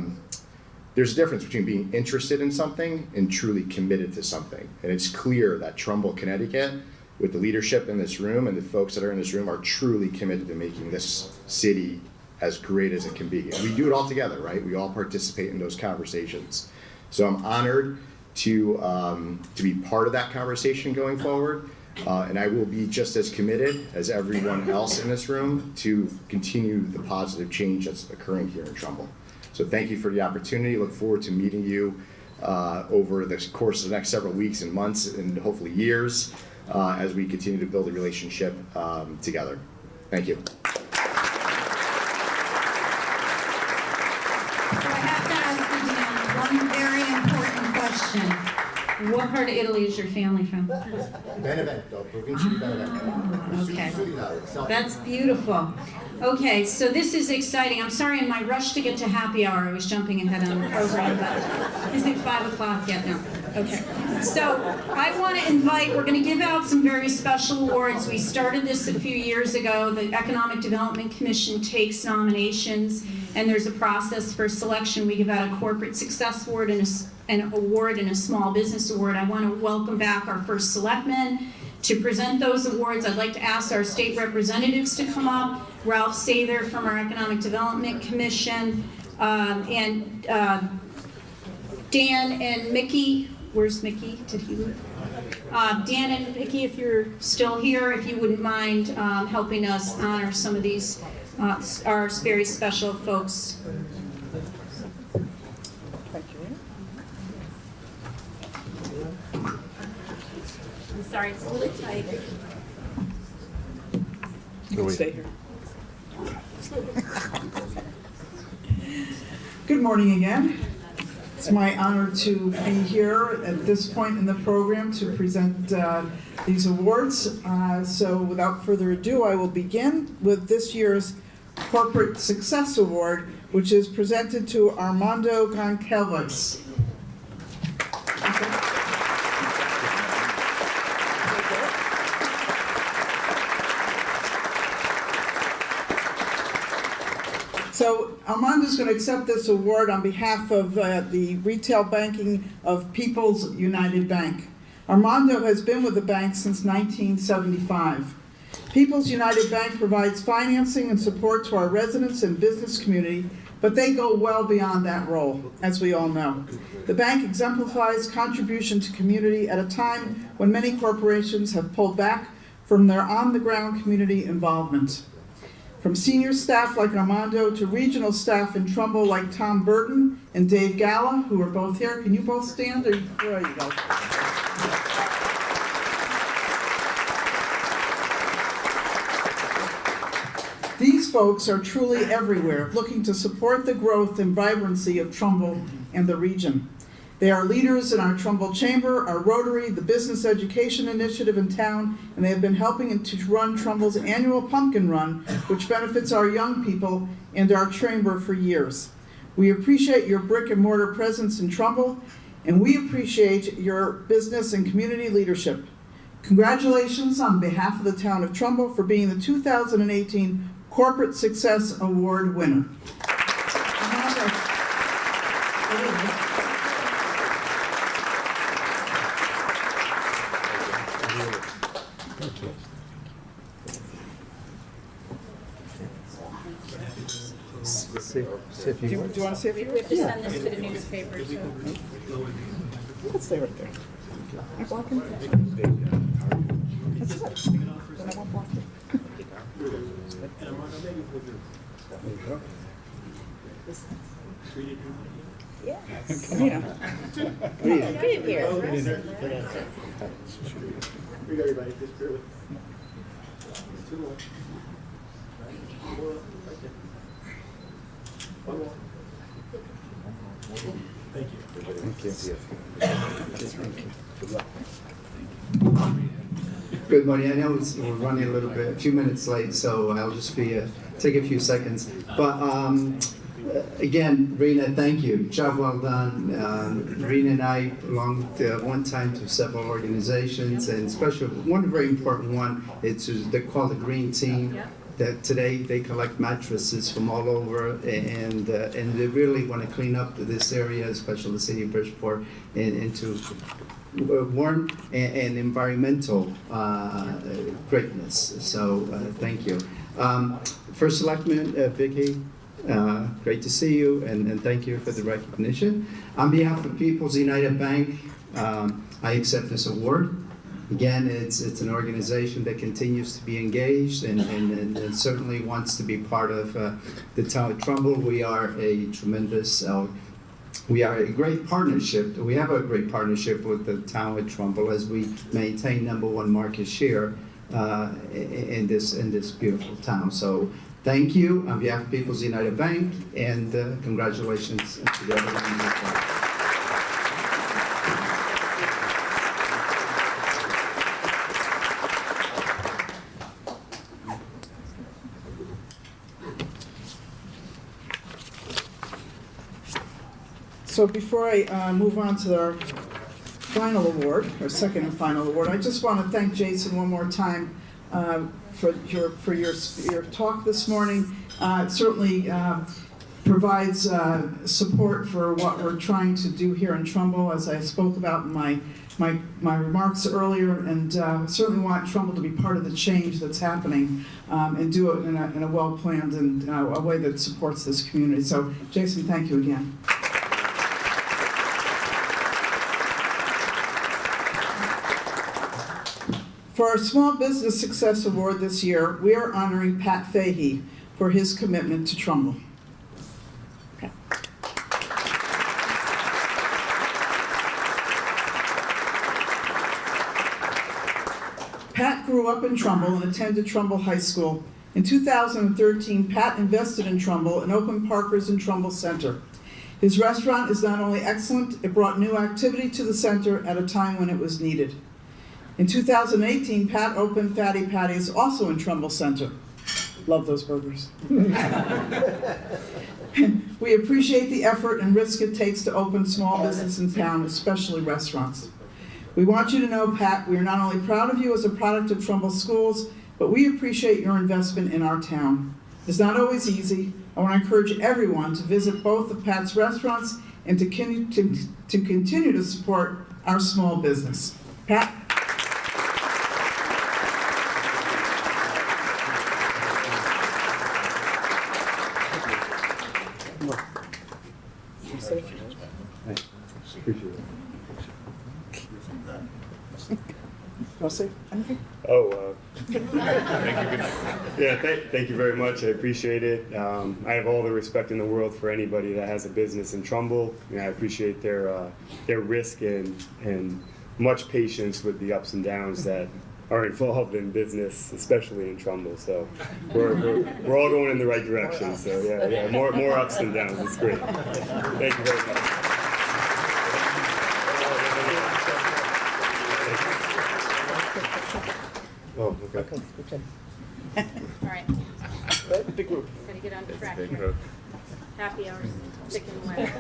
difference between being interested in something and truly committed to something. And it's clear that Trumbull, Connecticut, with the leadership in this room and the folks that are in this room are truly committed to making this city as great as it can be. And we do it all together, right? We all participate in those conversations. So I'm honored to be part of that conversation going forward. And I will be just as committed as everyone else in this room to continue the positive change that's occurring here in Trumbull. So thank you for the opportunity. Look forward to meeting you over the course of the next several weeks and months and hopefully years as we continue to build a relationship together. Thank you. So I have to ask you, Dan, one very important question. What part of Italy is your family from? Benevento, provincia di Benevento. Okay, that's beautiful. Okay, so this is exciting. I'm sorry, in my rush to get to happy hour, I was jumping ahead on the program, but is it 5 o'clock yet? No. Okay. So I want to invite, we're going to give out some very special awards. We started this a few years ago. The Economic Development Commission takes nominations, and there's a process for selection. We give out a corporate success award and an award and a small business award. I want to welcome back our first selectman to present those awards. I'd like to ask our state representatives to come up. Ralph Sather from our Economic Development Commission, and Dan and Mickey. Where's Mickey? Did he leave? Dan and Mickey, if you're still here, if you wouldn't mind helping us honor some of these, our very special folks. I'm sorry, it's a little tight. You can stay here. Good morning again. It's my honor to be here at this point in the program to present these awards. So without further ado, I will begin with this year's Corporate Success Award, which is presented to Armando Goncalves. So Armando's going to accept this award on behalf of the retail banking of People's United Bank. Armando has been with the bank since 1975. People's United Bank provides financing and support to our residents and business community, but they go well beyond that role, as we all know. The bank exemplifies contribution to community at a time when many corporations have pulled back from their on-the-ground community involvement. From senior staff like Armando to regional staff in Trumbull like Tom Burton and Dave Galla, who are both here. Can you both stand? Or there you go. These folks are truly everywhere, looking to support the growth and vibrancy of Trumbull and the region. They are leaders in our Trumbull Chamber, our Rotary, the Business Education Initiative in town, and they have been helping to run Trumbull's annual Pumpkin Run, which benefits our young people and our chamber for years. We appreciate your brick and mortar presence in Trumbull, and we appreciate your business and community leadership. Congratulations on behalf of the town of Trumbull for being the 2018 Corporate Success Award winner. Do you want to say a few We words? have to send this to the newspaper, so. You can stay right there. You're blocking. That's it. Then I won't block you. Yes. Yeah. Good here. Good morning. I know we're running a few minutes late, so I'll just take a few seconds. But Again, Rena, thank you. Job well done. Rena and I belonged one time to several organizations, and especially one very important one. They call the Green Team. That today they collect mattresses from all over, and they really want to clean up this area, especially the city of Bridgeport, into warm and environmental greatness. So thank you. First Selectman Vicki, great to see you, and thank you for the recognition. On behalf of People's United Bank, I accept this award. Again, it's an organization that continues to be engaged and certainly wants to be part of the town of Trumbull. We are a tremendous, we are a great partnership. We have a great partnership with the town of Trumbull as we maintain #1 market share in this beautiful town. So thank you on behalf of People's United Bank, and congratulations to the other members. So before I move on to our final award, or second and final award, I just want to thank Jason one more time for your talk this morning. It certainly provides support for what we're trying to do here in Trumbull, as I spoke about in my remarks earlier, and certainly want Trumbull to be part of the change that's happening, and do it in a well-planned and a way that supports this community. So Jason, thank you again. For our Small Business Success Award this year, we are honoring Pat Fahey for his commitment to Trumbull. Okay. Pat grew up in Trumbull and attended Trumbull High School. In 2013, Pat invested in Trumbull and opened Parker's in Trumbull Center. His restaurant is not only excellent, it brought new activity to the center at a time when it was needed. In 2018, Pat opened Fatty Patty's, also in Trumbull Center. Love those burgers. We appreciate the effort and risk it takes to open small business in town, especially restaurants. We want you to know, Pat, we are not only proud of you as a product of Trumbull Schools, but we appreciate your investment in our town. It's not always easy. I want to encourage everyone to visit both of Pat's restaurants and to continue to support our small business. Pat? Want to say anything? Thank you very much. I appreciate it. I have all the respect in the world for anybody that has a business in Trumbull. I appreciate their risk and much patience with the ups and downs that are involved in business, especially in Trumbull. So we're all going in the right direction. So yeah, more ups and downs. It's great. Thank you very much. Oh, okay. All right, Big group. gotta get on track here. Happy hours, ticking away.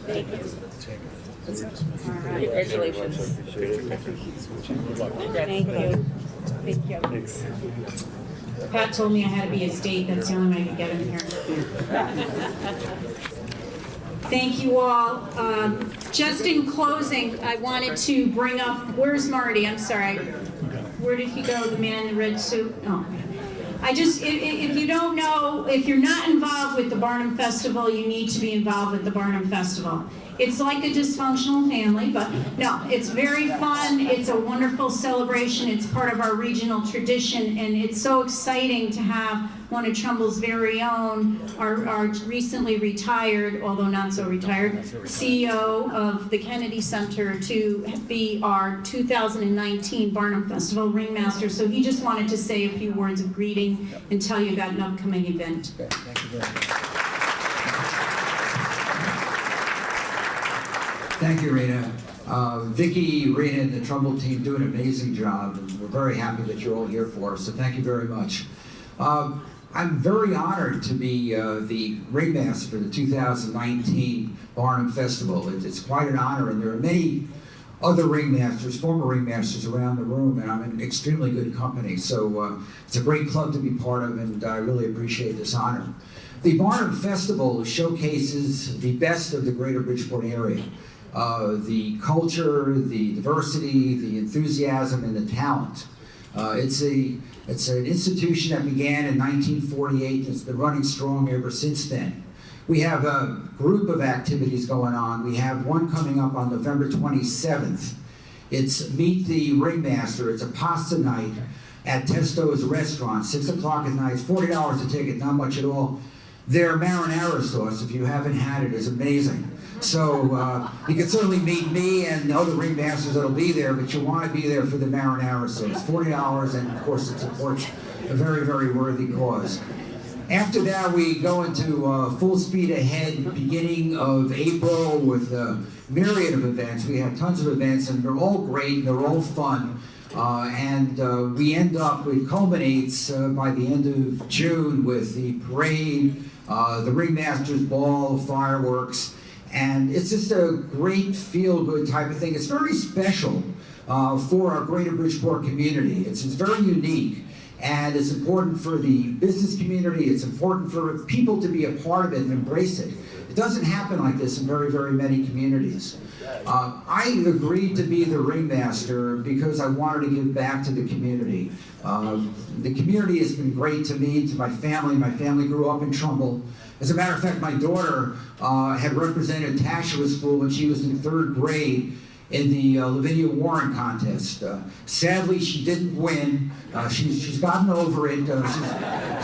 Thank you. Congratulations. Thank you. Thank you. Thanks. Pat told me I had to be his date, that's the only way I could get him here. Thank you all. Just in closing, I wanted to bring up, where's Marty? I'm sorry. Where did he go, the man in the red suit? Oh. If you don't know, if you're not involved with the Barnum Festival, you need to be involved with the Barnum Festival. It's like a dysfunctional family, but no, it's very fun. It's a wonderful celebration. It's part of our regional tradition, and it's so exciting to have one of Trumbull's very own, our recently retired, although not so retired, CEO of the Kennedy Center to be our 2019 Barnum Festival ringmaster. So he just wanted to say a few words of greeting and tell you about an upcoming event. Okay, thank you very much. Thank you, Rena. Vicki, Rena, and the Trumbull team do an amazing job, and we're very happy that you're all here for us, so thank you very much. I'm very honored to be the ringmaster for the 2019 Barnum Festival. It's quite an honor, and there are many other ringmasters, former ringmasters around the room, and I'm in extremely good company, so it's a great club to be part of, and I really appreciate this honor. The Barnum Festival showcases the best of the greater Bridgeport area. The culture, the diversity, the enthusiasm, and the talent. It's an institution that began in 1948 and it's been running strong ever since then. We have a group of activities going on. We have one coming up on November 27th. It's Meet the Ringmaster. It's a pasta night at Testo's restaurant, 6 o'clock at night. It's $40 a ticket, not much at all. Their marinara sauce, if you haven't had it, is amazing. So you can certainly meet me and the other ringmasters that'll be there, but you want to be there for the marinara sauce. $40, and of course it supports a very, very worthy cause. After that, we go into full speed ahead, beginning of April, with a myriad of events. We have tons of events, and they're all great, and they're all fun. We end up, it culminates by the end of June with the parade, the Ringmasters Ball, fireworks, and it's just a great feel-good type of thing. It's very special for our greater Bridgeport community. It's very unique, and it's important for the business community. It's important for people to be a part of it and embrace it. It doesn't happen like this in very, very many communities. I agreed to be the ringmaster because I wanted to give back to the community. The community has been great to me, to my family. My family grew up in Trumbull. As a matter of fact, my daughter had represented Tashua School when she was in 3rd grade in the Lavinia Warren contest. Sadly, she didn't win. She's gotten over it.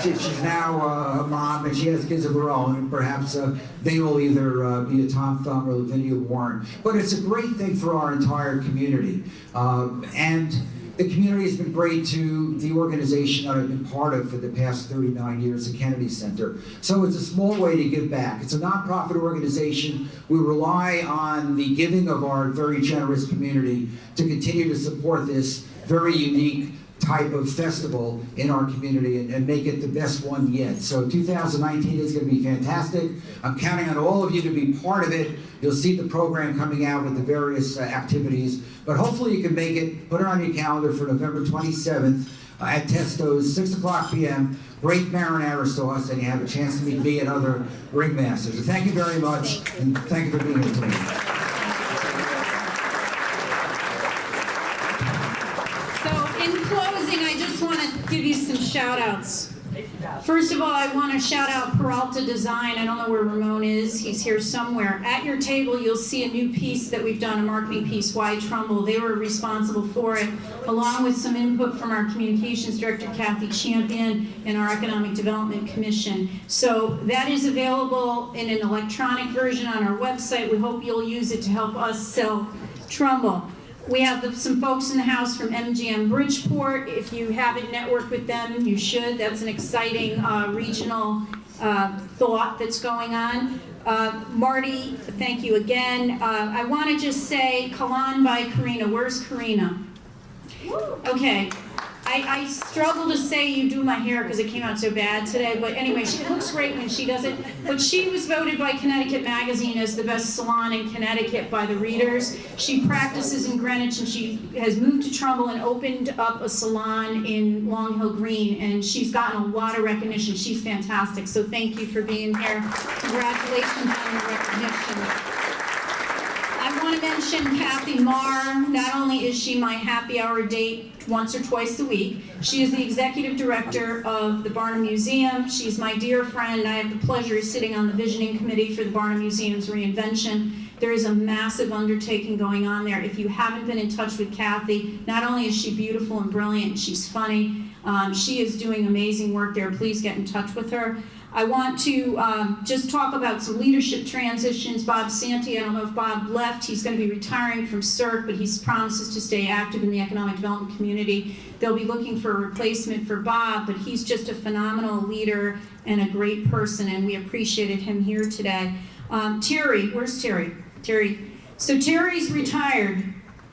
She's now a mom, and she has kids of her own, and perhaps they will either be a Tom Thumb or Lavinia Warren. But it's a great thing for our entire community. And the community has been great to the organization that I've been part of for the past 39 years, the Kennedy Center. So it's a small way to give back. It's a nonprofit organization. We rely on the giving of our very generous community to continue to support this very unique type of festival in our community and make it the best one yet. So 2019 is going to be fantastic. I'm counting on all of you to be part of it. You'll see the program coming out with the various activities, but hopefully you can make it. Put it on your calendar for November 27th at Testo's, 6 o'clock p.m. Great marinara sauce, and you have a chance to meet me and other ringmasters. So thank you very much, and thank you for being here today. In closing, I just want to give you some shout outs. First of all, I want to shout out Peralta Design. I don't know where Ramon is. He's here somewhere. At your table, you'll see a new piece that we've done, a marketing piece, Why Trumbull. They were responsible for it, along with some input from our communications director, Kathy Champion, and our Economic Development Commission. So that is available in an electronic version on our website. We hope you'll use it to help us sell Trumbull. We have some folks in the house from MGM Bridgeport. If you haven't networked with them, you should. That's an exciting regional thought that's going on. Marty, thank you again. I want to just say, Kalan by Karina. Where's Karina? Okay. I struggle to say you do my hair because it came out so bad today, but anyway, she looks great when she does it. But she was voted by Connecticut Magazine as the best salon in Connecticut by the readers. She practices in Greenwich, and she has moved to Trumbull and opened up a salon in Long Hill Green, and she's gotten a lot of recognition. She's fantastic, so thank you for being here. Congratulations on the recognition. I want to mention Kathy Marr. Not only is she my happy hour date once or twice a week, she is the executive director of the Barnum Museum. She's my dear friend. I have the pleasure of sitting on the visioning committee for the Barnum Museum's reinvention. There is a massive undertaking going on there. If you haven't been in touch with Kathy, not only is she beautiful and brilliant, she's funny, she is doing amazing work there. Please get in touch with her. I want to just talk about some leadership transitions. Bob Santi, I don't know if Bob left. He's going to be retiring from CERC, but he promises to stay active in the economic development community. They'll be looking for a replacement for Bob, but he's just a phenomenal leader and a great person, and we appreciated him here today. Terry, where's Terry? Terry. So Terry's retired.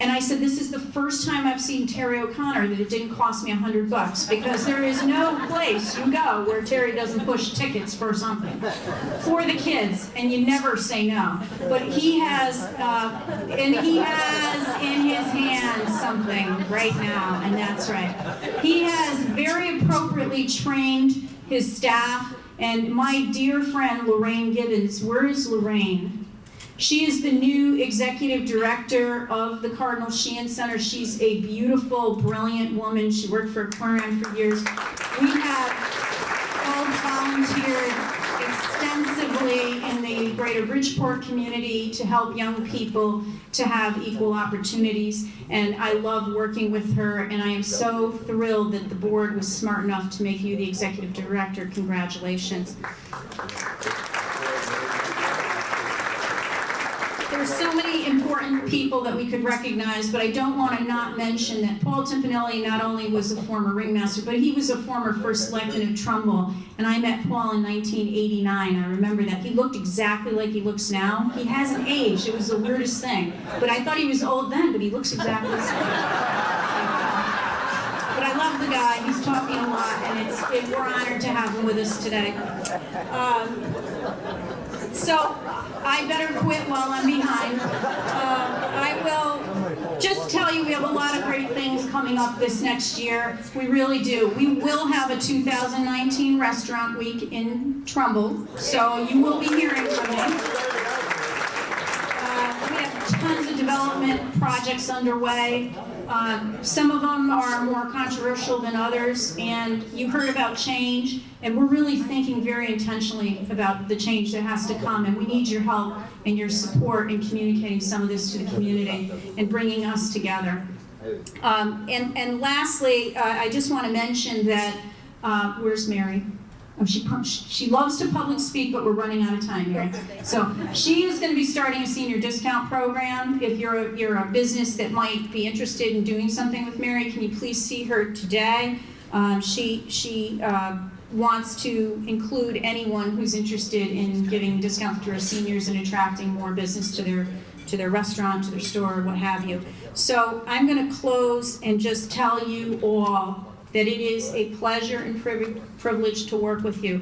And I said, this is the first time I've seen Terry O'Connor that it didn't cost me $100, because there is no place you go where Terry doesn't push tickets for something for the kids, and you never say no. But he has, and he has in his hand something right now, and that's right. He has very appropriately trained his staff, and my dear friend Lorraine Gibbons, where is Lorraine? She is the new executive director of the Cardinal Sheehan Center. She's a beautiful, brilliant woman. She worked for Aquarium for years. We have all volunteered extensively in the greater Bridgeport community to help young people to have equal opportunities. And I love working with her, and I am so thrilled that the board was smart enough to make you the executive director. Congratulations. There's so many important people that we could recognize, but I don't want to not mention that Paul Timpanelli not only was a former ringmaster, but he was a former first selectman of Trumbull, and I met Paul in 1989. I remember that. He looked exactly like he looks now. He hasn't aged. It was the weirdest thing. But I thought he was old then, but he looks exactly the same. But I love the guy. He's taught me a lot, and we're honored to have him with us today. So I better quit while I'm behind. I will just tell you we have a lot of great things coming up this next year. We really do. We will have a 2019 restaurant week in Trumbull, so you will be hearing from me. We have tons of development projects underway. Some of them are more controversial than others, and you heard about change, and we're really thinking very intentionally about the change that has to come, and we need your help and your support in communicating some of this to the community and bringing us together. And lastly, I just want to mention that, where's Mary? Oh, she loves to public speak, but we're running out of time here. So she is going to be starting a senior discount program. If you're a business that might be interested in doing something with Mary, can you please see her today? She wants to include anyone who's interested in giving discounts to our seniors and attracting more business to their restaurant, to their store, what have you. So I'm going to close and just tell you all that it is a pleasure and privilege to work with you.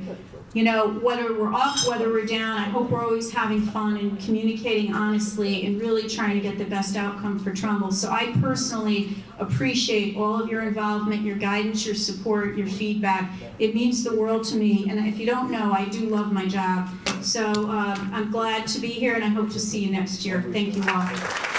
You know, whether we're up, whether we're down, I hope we're always having fun and communicating honestly and really trying to get the best outcome for Trumbull. So I personally appreciate all of your involvement, your guidance, your support, your feedback. It means the world to me, and if you don't know, I do love my job. So I'm glad to be here, and I hope to see you next year. Thank you all.